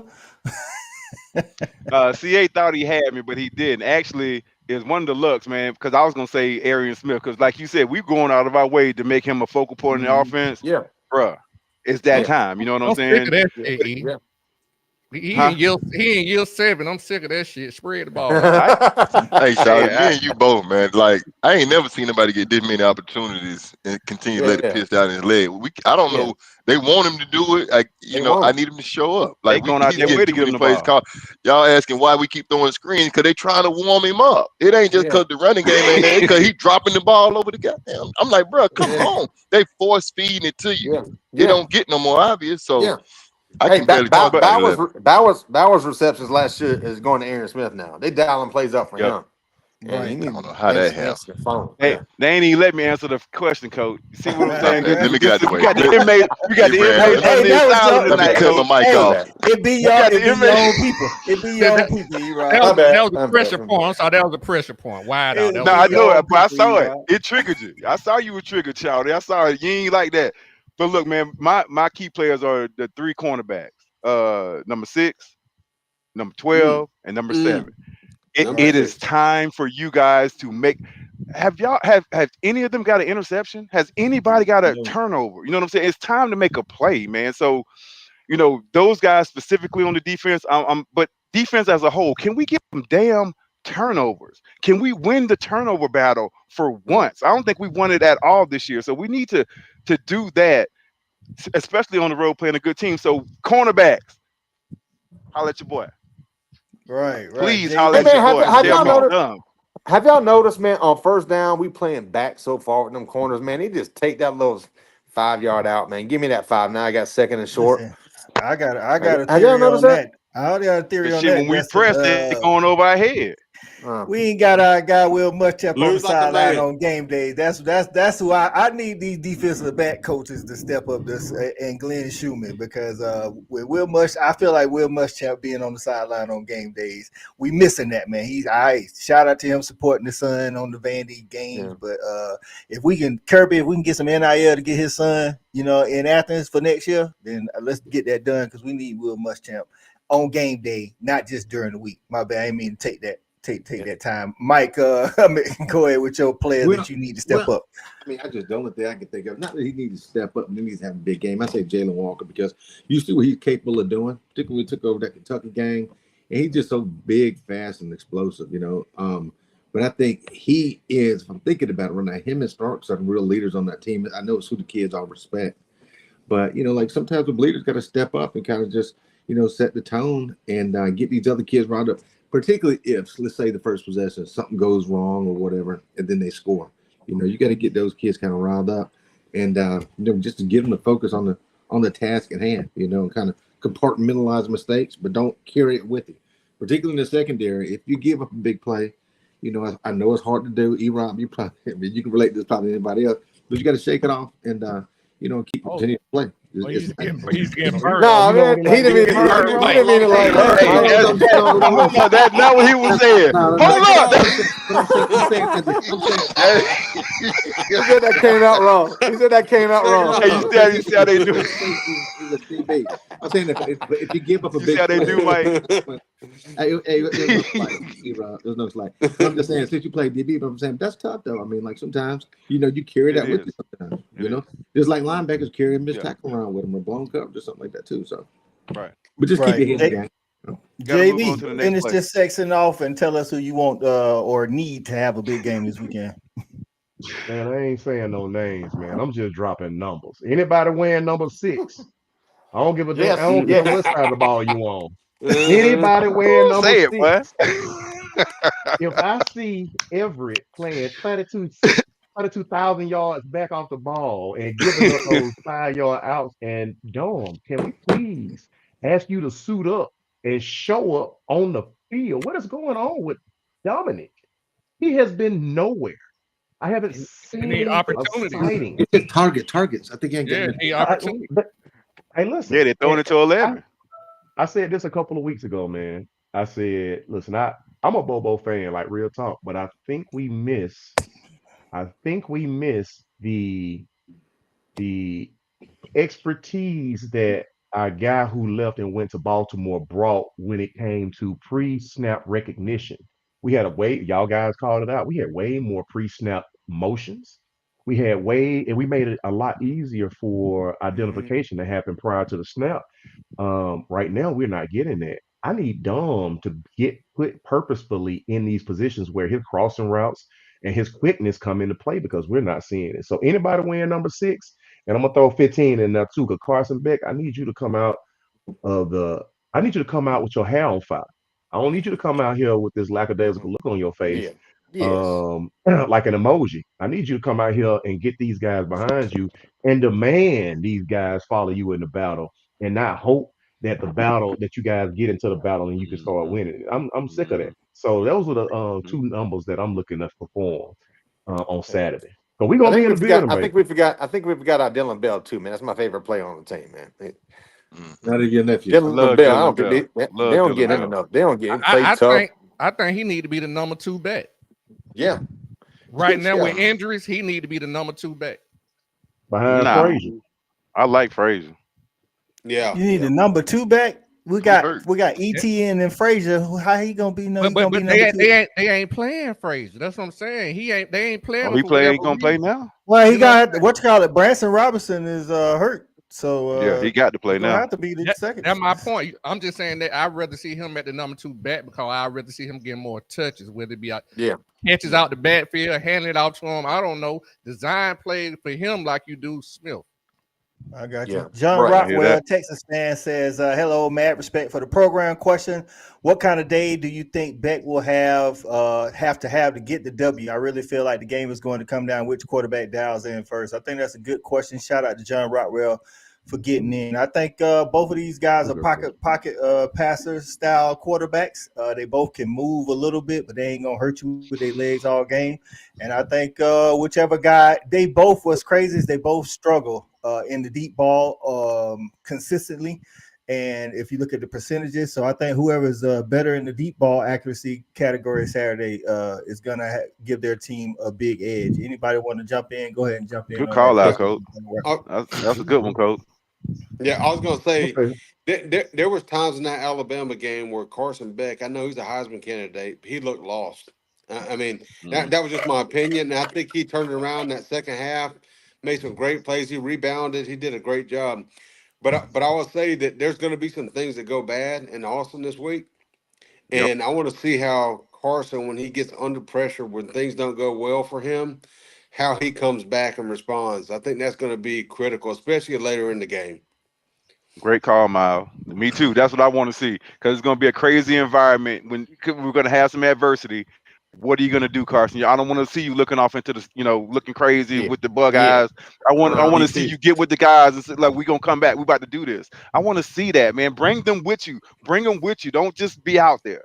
CA thought he had me, but he didn't. Actually, it's one of the looks, man, because I was going to say Arian Smith, because like you said, we're going out of our way to make him a focal point in the offense. Yeah. Bruh, it's that time. You know what I'm saying? He in year 7. I'm sick of that shit. Spread the ball. Hey, Charlie, me and you both, man. Like, I ain't never seen nobody get this many opportunities and continue to let it piss down his leg. I don't know. They want him to do it. I need him to show up. Like, he's getting too many plays called. Y'all asking why we keep throwing screens, because they trying to warm him up. It ain't just because the running game ain't there, because he dropping the ball over the goddamn. I'm like, bro, come on. They force feeding it to you. It don't get no more obvious. So. I can barely talk about Bowers receptions last year is going to Arian Smith now. They dialing plays up for him. Yeah, he I needs don't know to how that happened. answer the phone. Hey, they ain't even let me answer the question, Coach. See what I'm saying? Let me get out the way. We got the inmate. We got the Hey, inmates on the that was asylum your- Let me tonight, cut Coach. my mic Hey, off. it be We got the your inmates. own people. It be your own people, E-Rob. That bad. was a pressure point. I'm sorry, that was a pressure point. Wide out. That No, I was know your it, but I people, saw it. E-Rob. It triggered you. I saw you were triggered, Chowdy. I saw it. You ain't like that. But look, man, my key players are the 3 cornerbacks. Number 6, number 12, and number 7. It is time for you guys to make. Have any of them got an interception? Has anybody got a turnover? You know what I'm saying? It's time to make a play, man. So, those guys specifically on the defense, but defense as a whole, can we get some damn turnovers? Can we win the turnover battle for once? I don't think we won it at all this year. So we need to do that, especially on the road playing a good team. So cornerbacks, holla at your boy. Right. Please Jay- holla Hey, at man, your boy. have Tell y'all me I'm noticed? dumb. Have y'all noticed, man, on first down, we playing back so far with them corners, man. They just take that little 5-yard out, man. Give me that 5. Now I got second and short. Listen, I got a Have y'all theory noticed on that? that. I already got a theory But on shit, that. when we Dustin. press, they going over our head. We ain't got our guy Will Muschamp on the Lose like a sideline man. on game day. That's who I need these defensive back coaches to step up this and Glenn Schumann, because with Will I feel like Will Muschamp being on the sideline on game days, we missing that, man. He's shout out to him supporting his son on the Vandy games. But if we can get some NIL to get his son, in Athens for next year, then let's get that done, because we need Will Muschamp on game day, not just during the week. My bad, I didn't mean to take that. Take that time, Mike. Go ahead with your player that you need to step up. I mean, the only thing I can think of, not that he needs to step up and he needs to have a big game. I say Jalen Walker, because you see what he's capable of doing, particularly when he took over that Kentucky game, and he's just so big, fast, and explosive. But I think he is. If I'm thinking about it right now, him and Starks are the real leaders on that team. I know it's who the kids all respect, but like sometimes the leaders got to step up and kind of just set the tone and get these other kids riled up. Particularly if, let's say, the first possession, something goes wrong or whatever, and then they score. You got to get those kids kind of riled up, and just to get them to focus on the task at hand. And kind of compartmentalize mistakes, but don't carry it with you. Particularly in the secondary, if you give up a big play, I know it's hard to do. E-Rob, you can relate to this probably to anybody else, but you got to shake it off and keep continuing to play. He's getting burned. No, man, he didn't mean it like that. Hold on, that's not what he was saying. Hold on. He said that came out wrong. You see how they do. I'm saying if you give up a big See how they do, Mike. There's no slack. I'm just saying, since you play DB, but I'm saying that's tough though. I mean, like sometimes you carry that with you. Sometimes just like linebackers carry a missed tackle around with them or blown coverage or something like that too. So right, but just keep your head down. JB, finish this section off and tell us who you want or need to have a big game this weekend. Man, I ain't saying no names, man. I'm just dropping numbers. Anybody wearing number 6? I don't give a damn. I don't care what side of the ball you on. Anybody wearing number 6? If I see Everett playing 32,000 yards back off the ball and giving up those 5-yard outs, and Dawg, can we please ask you to suit up and show up on the field? What is going on with Dominic? He has been nowhere. I haven't seen opportunities. It's targets. I think opportunity. Hey, listen. Yeah, they're throwing it to 11. I said this a couple of weeks ago, man. I said, listen, I'm a Bobo fan, like real talk, but I think we miss the expertise that our guy who left and went to Baltimore brought when it came to pre-snap recognition. We had y'all guys called it out. We had way more pre-snap motions. We made it a lot easier for identification to happen prior to the snap. Right now, we're not getting that. I need Dom to get put purposefully in these positions where his crossing routes and his quickness come into play, because we're not seeing it. So anybody wearing number 6, and I'm gonna throw 15 in there too, because Carson Beck, I need you to come out with your hair on fire. I don't need you to come out here with this lackadaisical look on your face. Like an emoji. I need you to come out here and get these guys behind you and demand these guys follow you in the battle, and not hope that the battle that you guys get into the battle and you can start winning. I'm sick of that. So those were the two numbers that I'm looking to perform on Saturday. So we're gonna be in the building, I think we forgot our Dylan Bell too, man. That's my favorite player on the team, man. Not even your nephew. Dylan Bell. I don't Bell. get they don't get him enough. They don't get him play tough. I think he need to be the number 2 back. Yeah. Right now with injuries, he need to be the number 2 back. Behind Frazier. I like Frazier. Yeah. You need the number 2 back. We got ETN and Frazier. How he gonna be? But they ain't playing Frazier. That's what I'm saying. They ain't playing. Oh, he ain't gonna play now. Well, he got what you call it. Branson Robinson is hurt, so yeah, he got to play now. Have to be the second. That's my point. I'm just saying that I'd rather see him at the number 2 back because I'd rather see him get more touches, whether it be catches out the backfield, handing it out to him. I don't know. Design plays for him like you do Smith. I got you. John Rockwell, Texas fan, says, hello, Matt. Respect for the program. Question: what kind of day do you think Beck will have to get the W? I really feel like the game is going to come down which quarterback dials in first. I think that's a good question. Shout out to John Rockwell for getting in. I think both of these guys are pocket passer style quarterbacks. They both can move a little bit, but they ain't gonna hurt you with their legs all game. And I think whichever guy, they both was crazy. They both struggle in the deep ball consistently. And if you look at the percentages, so I think whoever's better in the deep ball accuracy category Saturday is gonna give their team a big edge. Anybody want to jump in? Go ahead and jump in. Good call out, Coach. That's a good one, Coach. Yeah, I was gonna say there was times in that Alabama game where Carson Beck, I know he's a Heisman candidate, he looked lost. I mean, that was just my opinion. And I think he turned it around that second half, made some great plays. He rebounded. He did a great job. But I will say that there's going to be some things that go bad in Austin this week. And I want to see how Carson, when he gets under pressure, when things don't go well for him, how he comes back and responds. I think that's going to be critical, especially later in the game. Great call, Miles. Me too. That's what I want to see because it's going to be a crazy environment when we're going to have some adversity. What are you gonna do, Carson? I don't want to see you looking off into the, looking crazy with the bug eyes. I want to see you get with the guys and say, like, we're gonna come back. We're about to do this. I want to see that, man. Bring them with you. Bring them with you. Don't just be out there.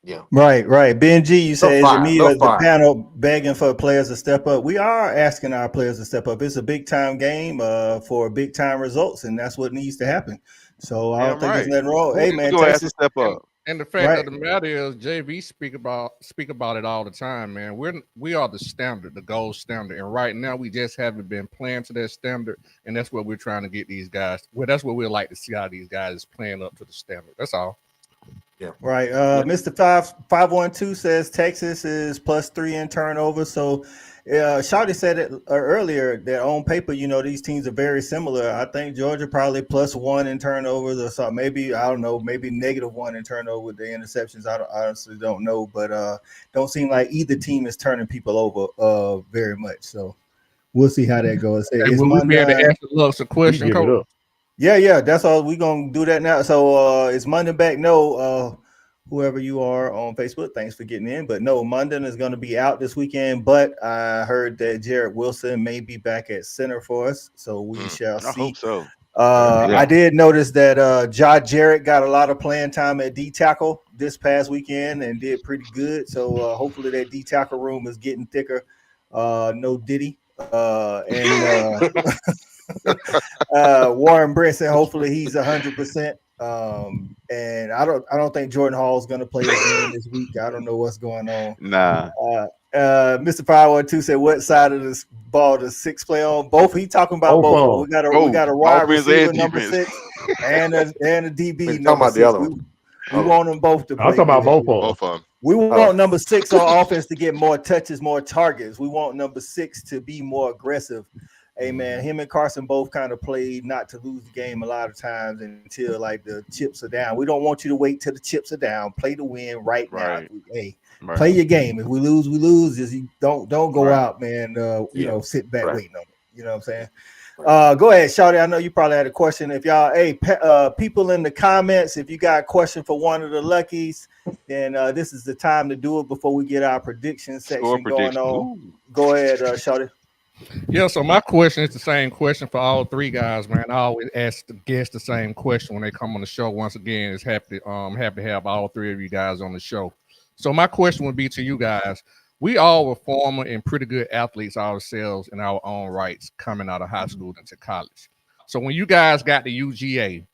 Yeah. Right. Ben G, you say, is it me or the panel begging for players to step up? We are asking our players to step up. It's a big time game for big time results, and that's what needs to happen. So I don't think there's nothing wrong. Hey, man, Texas, step up. And the fact of the matter is, JV speak about it all the time, man. We are the standard, the gold standard, and right now we just haven't been playing to that standard, and that's what we're trying to get these guys. Well, that's what we'd like to see how these guys playing up to the standard. That's all. Yeah. Right. Mr. 512 says Texas is +3 in turnover. So Shawty said it earlier that on paper, these teams are very similar. I think Georgia probably +1 in turnovers or something. Maybe, I don't know, maybe -1 in turnover with the interceptions. I honestly don't know, but don't seem like either team is turning people over very much. So we'll see how that goes. Will we be able to ask the question, Coach? Yeah, that's all. We're gonna do that now. So it's Monday back. No, whoever you are on Facebook, thanks for getting in. But no, Munden is gonna be out this weekend. But I heard that Jared Wilson may be back at center for us. So we shall see. I hope so. I did notice that Jarrett got a lot of playing time at D tackle this past weekend and did pretty good. So hopefully that D tackle room is getting thicker. No Diddy. Warren Brinson, hopefully he's 100%. And I don't think Jordan Hall is going to play again this week. I don't know what's going on. Nah. Mr. 512 said, what side of this ball does 6 play on? Both. He talking about both. We got a wide receiver number 6 and a DB. Talking about the other one. We want them both to play. I'm talking about both of them. We want number 6 on offense to get more touches, more targets. We want number 6 to be more aggressive. Hey, man, him and Carson both kind of played not to lose the game a lot of times until, like, the chips are down. We don't want you to wait till the chips are down. Play to win right now. Hey, play your game. If we lose, we lose. Just don't go out, man, sit back waiting on it. You know what I'm saying? Go ahead, Shawty. I know you probably had a question. If y'all, people in the comments, if you got a question for one of the Luckies, then this is the time to do it before we get our prediction section going on. Ooh. Go ahead, Shawty. Yeah, so my question is the same question for all 3 guys, man. I always ask the guests the same question when they come on the show. Once again, it's happy to have all 3 of you guys on the show. So my question would be to you guys: we all were former and pretty good athletes ourselves in our own rights, coming out of high school into college. So when you guys got to UGA,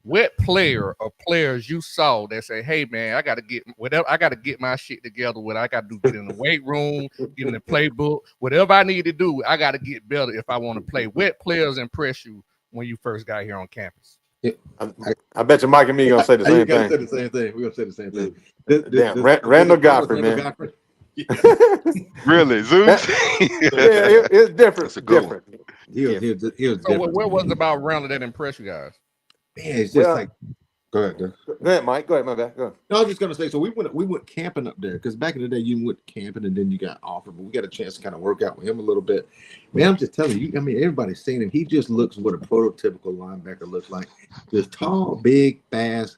what player or players you saw that say, "Hey man, I got to get whatever, I got to get my shit together. What I got to do, get in the weight room, get in the playbook, whatever I need to do, I got to get better if I want to play." What players impress you when you first got here on campus? I bet you Mike and me gonna say the same thing. Say the same thing. We're gonna say the same thing. Damn, Randall Godfrey, man. Really, Zeus? It's different. It's different. He was So different. what was it about Randall that impressed you guys? Man, it's just like. Go ahead, Go ahead, Mike. Go ahead, my bad. Go ahead. No, I was just gonna say. So we went camping up there because back in the day you went camping and then you got offered, but we got a chance to kind of work out with him a little bit. Man, I'm just telling you. I mean, everybody's seen him. He just looks what a prototypical linebacker looks like. Just tall, big, fast,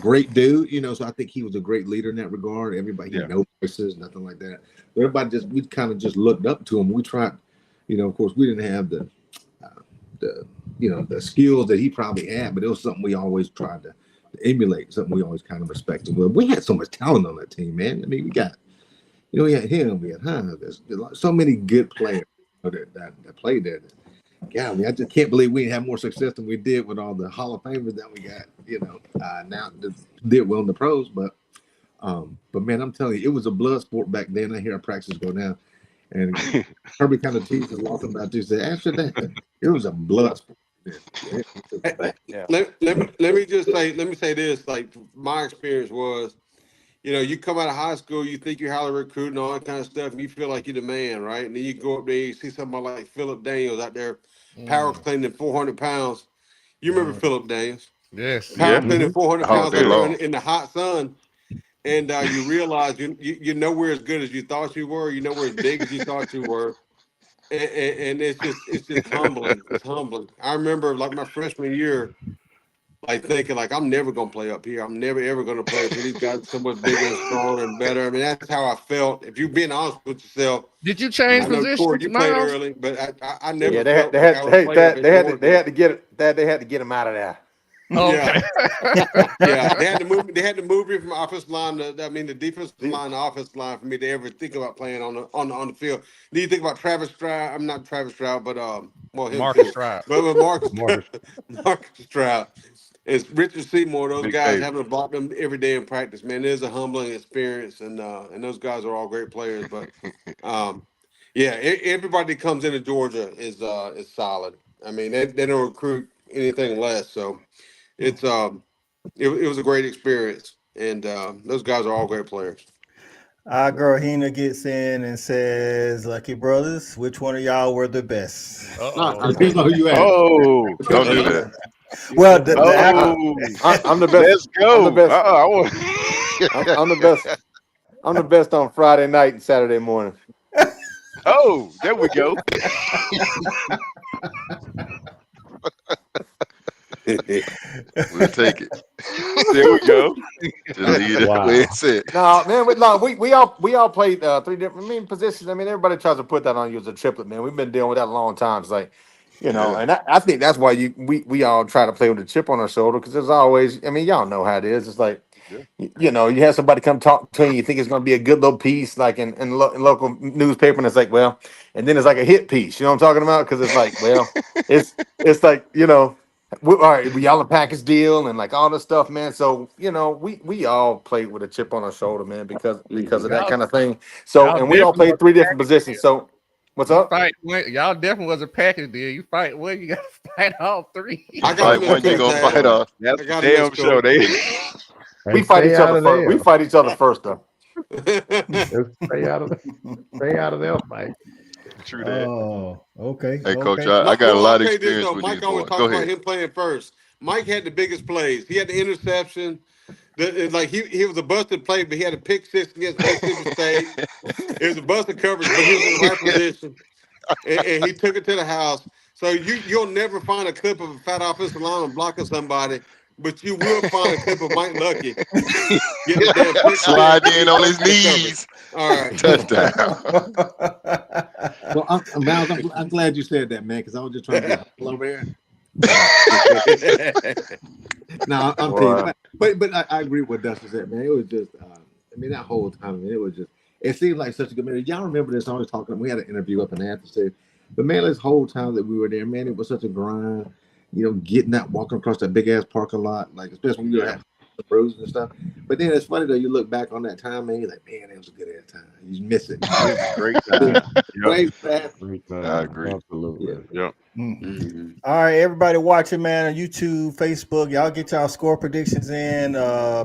great dude. You know, so I think he was a great leader in that regard. Everybody, no voices, nothing like that. But everybody we kind of just looked up to him. We tried, you know, of course, we didn't have the skills that he probably had, but it was something we always tried to emulate, something we always kind of respected. Well, we had so much talent on that team, man. I mean, we got, we had him, we had there's so many good players that played there. God, I just can't believe we didn't have more success than we did with all the Hall of Famers that we got, now that did well in the pros. But man, I'm telling you, it was a blood sport back then. I hear our practices go down. And Kirby kind of teased us walking about this. After that, it was a blood sport. Let me say this. Like my experience was, you come out of high school, you think you're highly recruited and all that kind of stuff, and you feel like you're the man, right? And then you go up there, you see somebody like Philip Daniels out there, power cleaning 400 pounds. You remember Philip Daniels? Yes. Power cleaning 400 pounds day long. in the hot sun. And you realize you're nowhere as good as you thought you were. You're nowhere as big as you thought you were. And it's just humbling. It's humbling. I remember like my freshman year, like thinking like I'm never gonna play up here. I'm never ever gonna play up here. These guys are so much bigger and stronger and better. I mean, that's how I felt. If you're being honest with yourself. Did you change positions? Corey, you played early, but I never. Yeah, felt they had to get him out of there. Okay. Yeah, they had to move me from offensive line the defensive line to offensive line for me to ever think about playing on the field. Then you think about Travis Stroud. I'm not Travis Stroud, but Marcus Stroud. But Marcus Stroud. It's Richard Seymour. Those guys having to block them every day in practice. Man, it is a humbling experience, and those guys are all great players. But everybody that comes into Georgia is solid. I mean, they don't recruit anything less. So. It was a great experience, and those guys are all great players. Our girl Hina gets in and says, "Lucky brothers, which one of y'all were the best?" Depends on who you ask. Oh, don't do that. Well, I'm the best. Let's go. I'm the best. I'm the best on Friday night and Saturday morning. Oh, there we go. We'll take it. There we go. That's it. No, man, we all played three different positions. I mean, everybody tries to put that on you as a triplet, man. We've been dealing with that a long time. It's like, and I think that's why we all try to play with a chip on our shoulder, because there's always, I mean, y'all know how it is. It's like, you have somebody come talk to you, you think it's going to be a good little piece, like in local newspaper, and it's like, well, and then it's like a hit piece. You know what I'm talking about? Because it's like, well, it's like, all right, we all a package deal and like all this stuff, man. So we all played with a chip on our shoulder, man, because of that kind of thing. So and we all played three different positions. So what's up? Y'all definitely was a package deal. You fight well, you got to fight all three. I got one you gonna fight off. That's a damn show. We fight each other first. We fight each other first, though. Stay out of there, Mike. True that. Oh, okay. Hey, Coach, I got a lot of experience with Mike these always boys. talks Go about ahead. him playing first. Mike had the biggest plays. He had the interception. He was a busted play, but he had a pick six against Mississippi State. It was a busted coverage, but he was in the right position, and he took it to the house. So you'll never find a clip of a fat offensive lineman blocking somebody, but you will find a clip of Mike Lucky slide in on his knees. All right, touchdown. Well, I'm glad you said that, man, because I was just trying to get over there. No, I'm teasing. But I agree with what Dustin said, man. It was just I mean, that whole time, I mean, it was just. It seemed like such a good man. Y'all remember this? I was talking. We had an interview up in Athens too. But man, this whole time that we were there, man, it was such a grind. You know, getting that, walking across that big ass parking lot, like especially when you have the bruises and stuff. But then it's funny though. You look back on that time, man. You're like, man, it was a good ass time. You miss it. It was a great time. Way fast. I agree. Absolutely. Yep. All right, everybody watching, man, on YouTube, Facebook, y'all get y'all score predictions in.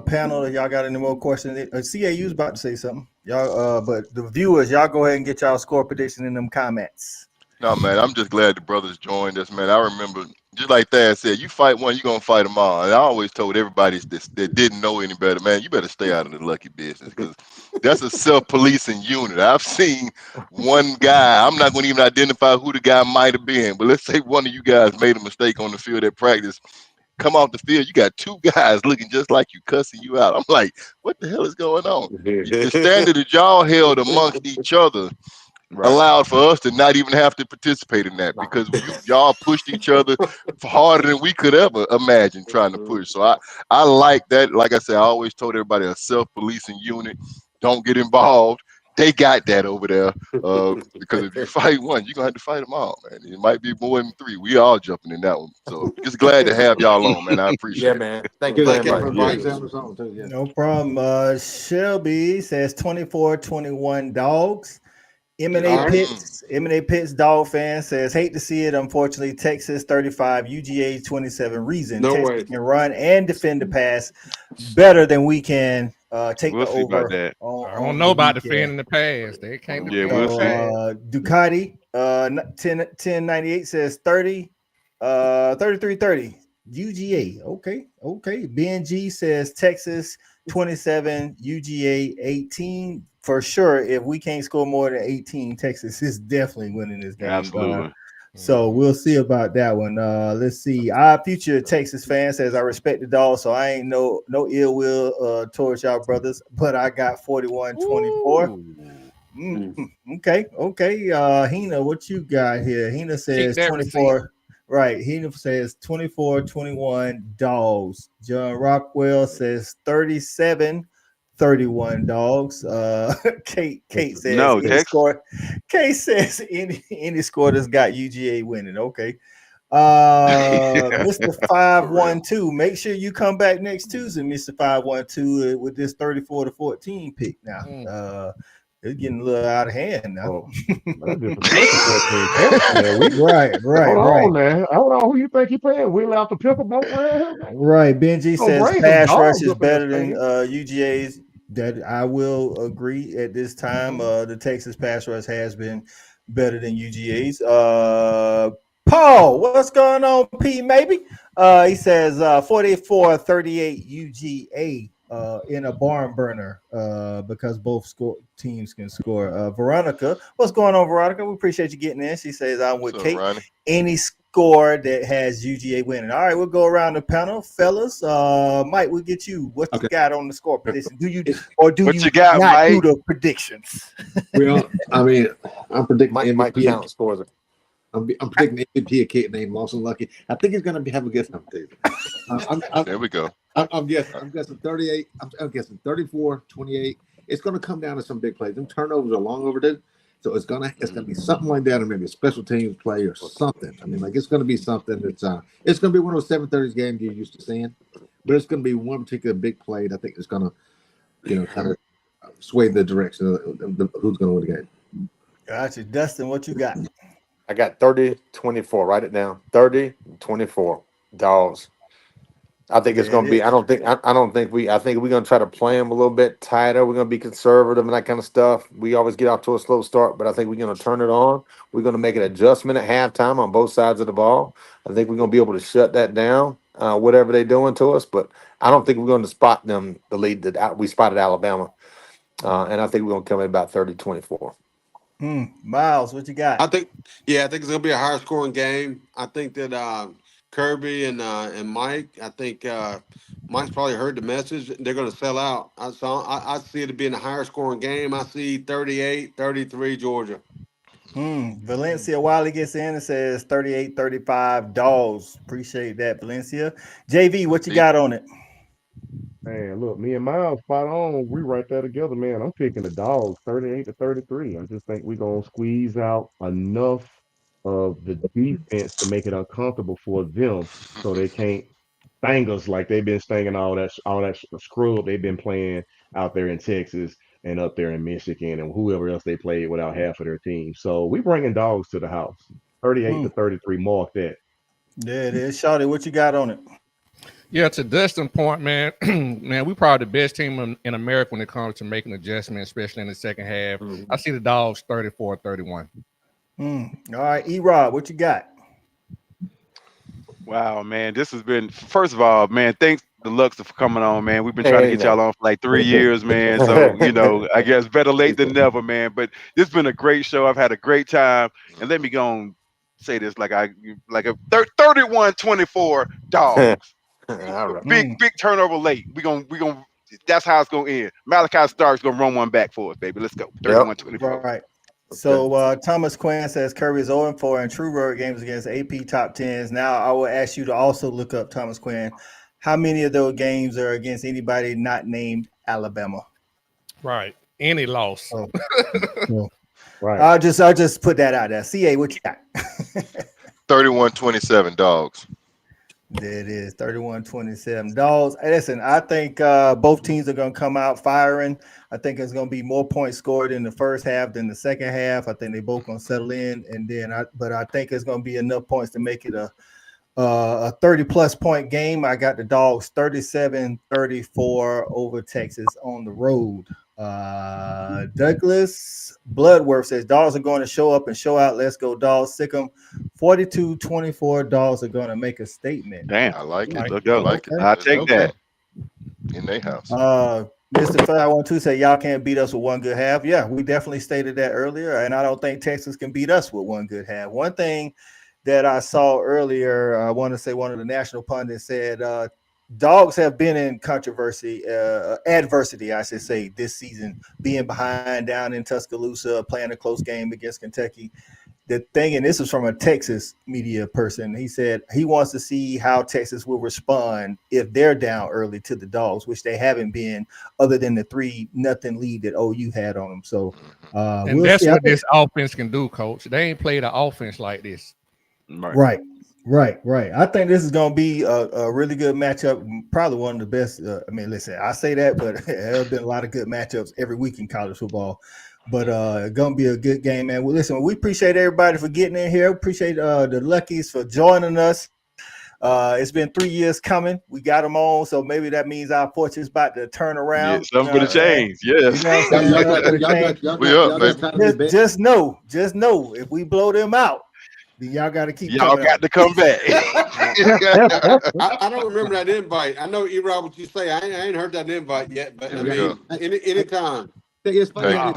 Panel, y'all got any more questions? CAU's about to say something. Y'all, but the viewers, y'all go ahead and get y'all score prediction in them comments. No, man, I'm just glad the brothers joined us, man. I remember, just like Thad said, you fight one, you're going to fight them all. And I always told everybody that didn't know any better, man, you better stay out of the lucky business because that's a self-policing unit. I've seen one guy, I'm not going to even identify who the guy might have been, but let's say one of you guys made a mistake on the field at practice. Come off the field, you got two guys looking just like you, cussing you out. I'm like, what the hell is going on? The standard that y'all held amongst each other allowed for us to not even have to participate in that because y'all pushed each other harder than we could ever imagine trying to push. So I like that. Like I said, I always told everybody a self-policing unit. Don't get involved. They got that over there because if you fight one, you're going to have to fight them all, man. It might be more than three. We all jumping in that one. So just glad to have y'all on, man. I appreciate it. Man. Thank you very much. No problem. Shelby says 24-21 Dogs. M&A Pitts Dawg fan says, hate to see it. Unfortunately, Texas 35, UGA 27. Reason Texas can run and defend the pass better than we can take the over. About that. I don't know about defending the pass. They can't defend the pass. Ducati 1098 says 33-30. UGA. Okay. BNG says Texas 27, UGA 18. For sure, if we can't score more than 18, Texas is definitely winning this game. Absolutely. So we'll see about that one. Let's see. Our future Texas fan says, I respect the Dogs, so I ain't no ill will towards y'all brothers, but I got 41-24. Okay. Hina, what you got here? Hina says 24. Right. Hina says 24-21 Dogs. John Rockwell says 37-31 Dogs. Kate says no score. Kate says any score that's got UGA winning. Okay. Mr. 512. Make sure you come back next Tuesday, Mr. 512, with this 34-14 pick now. It's getting a little out of hand now. Right. Hold on. Who you think he playing? Wheel out the pickle boat around here? Right. Benji says pass rush is better than UGA's. That I will agree at this time. The Texas pass rush has been better than UGA's. Paul, what's going on, P? Maybe. He says 44-38 UGA. In a barn burner because both teams can score. Veronica, what's going on, Veronica? We appreciate you getting in. She says, I'm with Kate. Ronnie? Any score that has UGA winning. All right, we'll go around the panel. Fellas, Mike, we'll get you. What you got on the score prediction? Do you not do the predictions? Well, I mean, I'm predicting Mike count scores. I'm predicting MVP a kid named Lawson Lucky. I think he's going to have a good time too. There we go. I'm guessing 38. I'm guessing 34-28. It's going to come down to some big plays. Them turnovers are long overdue, so it's gonna be something like that, or maybe a special teams play or something. I mean, like it's going to be something that's it's going to be one of those 7:30 games you're used to seeing, but it's going to be one particular big play. I think it's going to, kind of sway the direction of who's going to win the game. Gotcha, Dustin. What you got? I got 30-24. Write it down. 30-24 Dogs. I think it's going to be. I think we're going to try to play them a little bit tighter. We're going to be conservative and that kind of stuff. We always get off to a slow start, but I think we're going to turn it on. We're going to make an adjustment at halftime on both sides of the ball. I think we're going to be able to shut that down, whatever they're doing to us. But I don't think we're going to spot them the lead that we spotted Alabama, and I think we're going to come in about 30-24. Miles, what you got? I think it's going to be a higher scoring game. I think that Kirby and Mike, I think Mike's probably heard the message. They're going to sell out. I see it being a higher scoring game. I see 38-33 Georgia. Valencia Wiley gets in and says 38-35 Dogs. Appreciate that, Valencia. JV, what you got on it? Man, look, me and Miles spot on. We right there together, man. I'm picking the Dogs 38-33. I just think we're gonna squeeze out enough of the defense to make it uncomfortable for them so they can't sting us like they've been stinging all that scrub they've been playing out there in Texas and up there in Michigan and whoever else they played without half of their team. So we bringing Dogs to the house. 38-33. Mark that. There it is. Shawty, what you got on it? Yeah, to Dustin's point, man, man, we probably the best team in America when it comes to making adjustments, especially in the second half. I see the Dogs 34-31. All right, E-Rob, what you got? Wow, man, this has been, first of all, man, thanks to Luxor for coming on, man. We've been trying to get y'all on for like 3 years, man. So, I guess better late than never, man. But this has been a great show. I've had a great time. And let me go and say this like a 31-24 Dogs. All right. Big turnover late. We gonna that's how it's gonna end. Malachi Stark's gonna run one back for us, baby. Let's go. 31-24. Right. So Thomas Quinn says Curry is 0-4 in true road games against AP top 10s. Now I will ask you to also look up, Thomas Quinn, how many of those games are against anybody not named Alabama? Right. Any loss. Right. I'll just put that out there. CA, what you got? 31-27 Dogs. There it is, 31-27 Dogs. Listen, I think both teams are going to come out firing. I think it's going to be more points scored in the first half than the second half. I think they both going to settle in, and then but I think it's going to be enough points to make it a 30-plus point game. I got the Dogs 37-34 over Texas on the road. Douglas Bloodworth says Dogs are going to show up and show out. Let's go, Dogs. Sick 'em. 42-24. Dogs are going to make a statement. Damn, I like it. Let's go. I like it. I'll take that. In their house. Mr. 512 say y'all can't beat us with one good half. Yeah, we definitely stated that earlier, and I don't think Texas can beat us with one good half. One thing that I saw earlier, I want to say one of the national pundits said Dogs have been in adversity, I should say, this season, being behind down in Tuscaloosa, playing a close game against Kentucky. The thing, and this is from a Texas media person, he said he wants to see how Texas will respond if they're down early to the Dogs, which they haven't been, other than the 3-0 lead that OU had on them. So, and that's what this offense can do, Coach. They ain't played an offense like this. Right. I think this is going to be a really good matchup. Probably one of the best. I mean, listen, I say that, but there have been a lot of good matchups every week in college football. But going to be a good game, man. Well, listen, we appreciate everybody for getting in here. Appreciate the Luckies for joining us. It's been 3 years coming. We got them on, so maybe that means our fortune's about to turn around. Yeah, something for the change. Yes. Just know, if we blow them out, then y'all got to keep. Y'all got to come back. I don't remember that invite. I know E-Rob what you say. I ain't heard that invite yet, but I mean, anytime. It's funny. I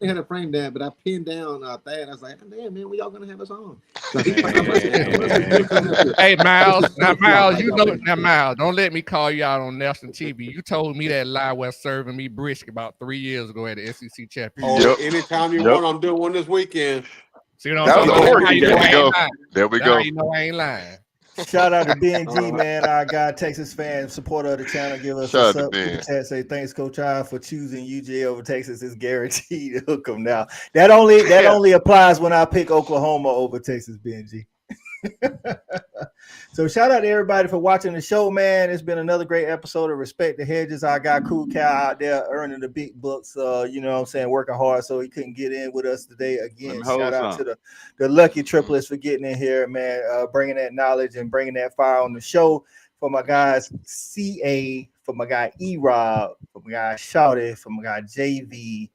had a frame down, but I pinned down Thad. I was like, damn, man, when y'all gonna have us on? Hey, Miles. Now, Miles, Miles, don't let me call you out on national TV. You told me that lie was serving me brisket about 3 years ago at the SEC championship. Anytime you want, I'm doing one this weekend. See what I'm saying? There we go. You know I ain't lying. Shout out to BNG, man, our guy, Texas fan, supporter of the channel. Give us a sub. Say thanks, Coach I, for choosing UGA over Texas. It's guaranteed to hook them now. That only applies when I pick Oklahoma over Texas, BNG. So shout out to everybody for watching the show, man. It's been another great episode of Respect the Hedges. I got Cool Cow out there earning the big bucks, you know what I'm saying, working hard, so he couldn't get in with us today again. Shout out to the lucky triplets for getting in here, man, bringing that knowledge and bringing that fire on the show. For my guys CA, for my guy E-Rob, for my guy Shouty, for my guy JV,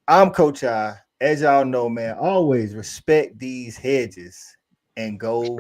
I'm Coach I. As y'all know, man, always respect these hedges and go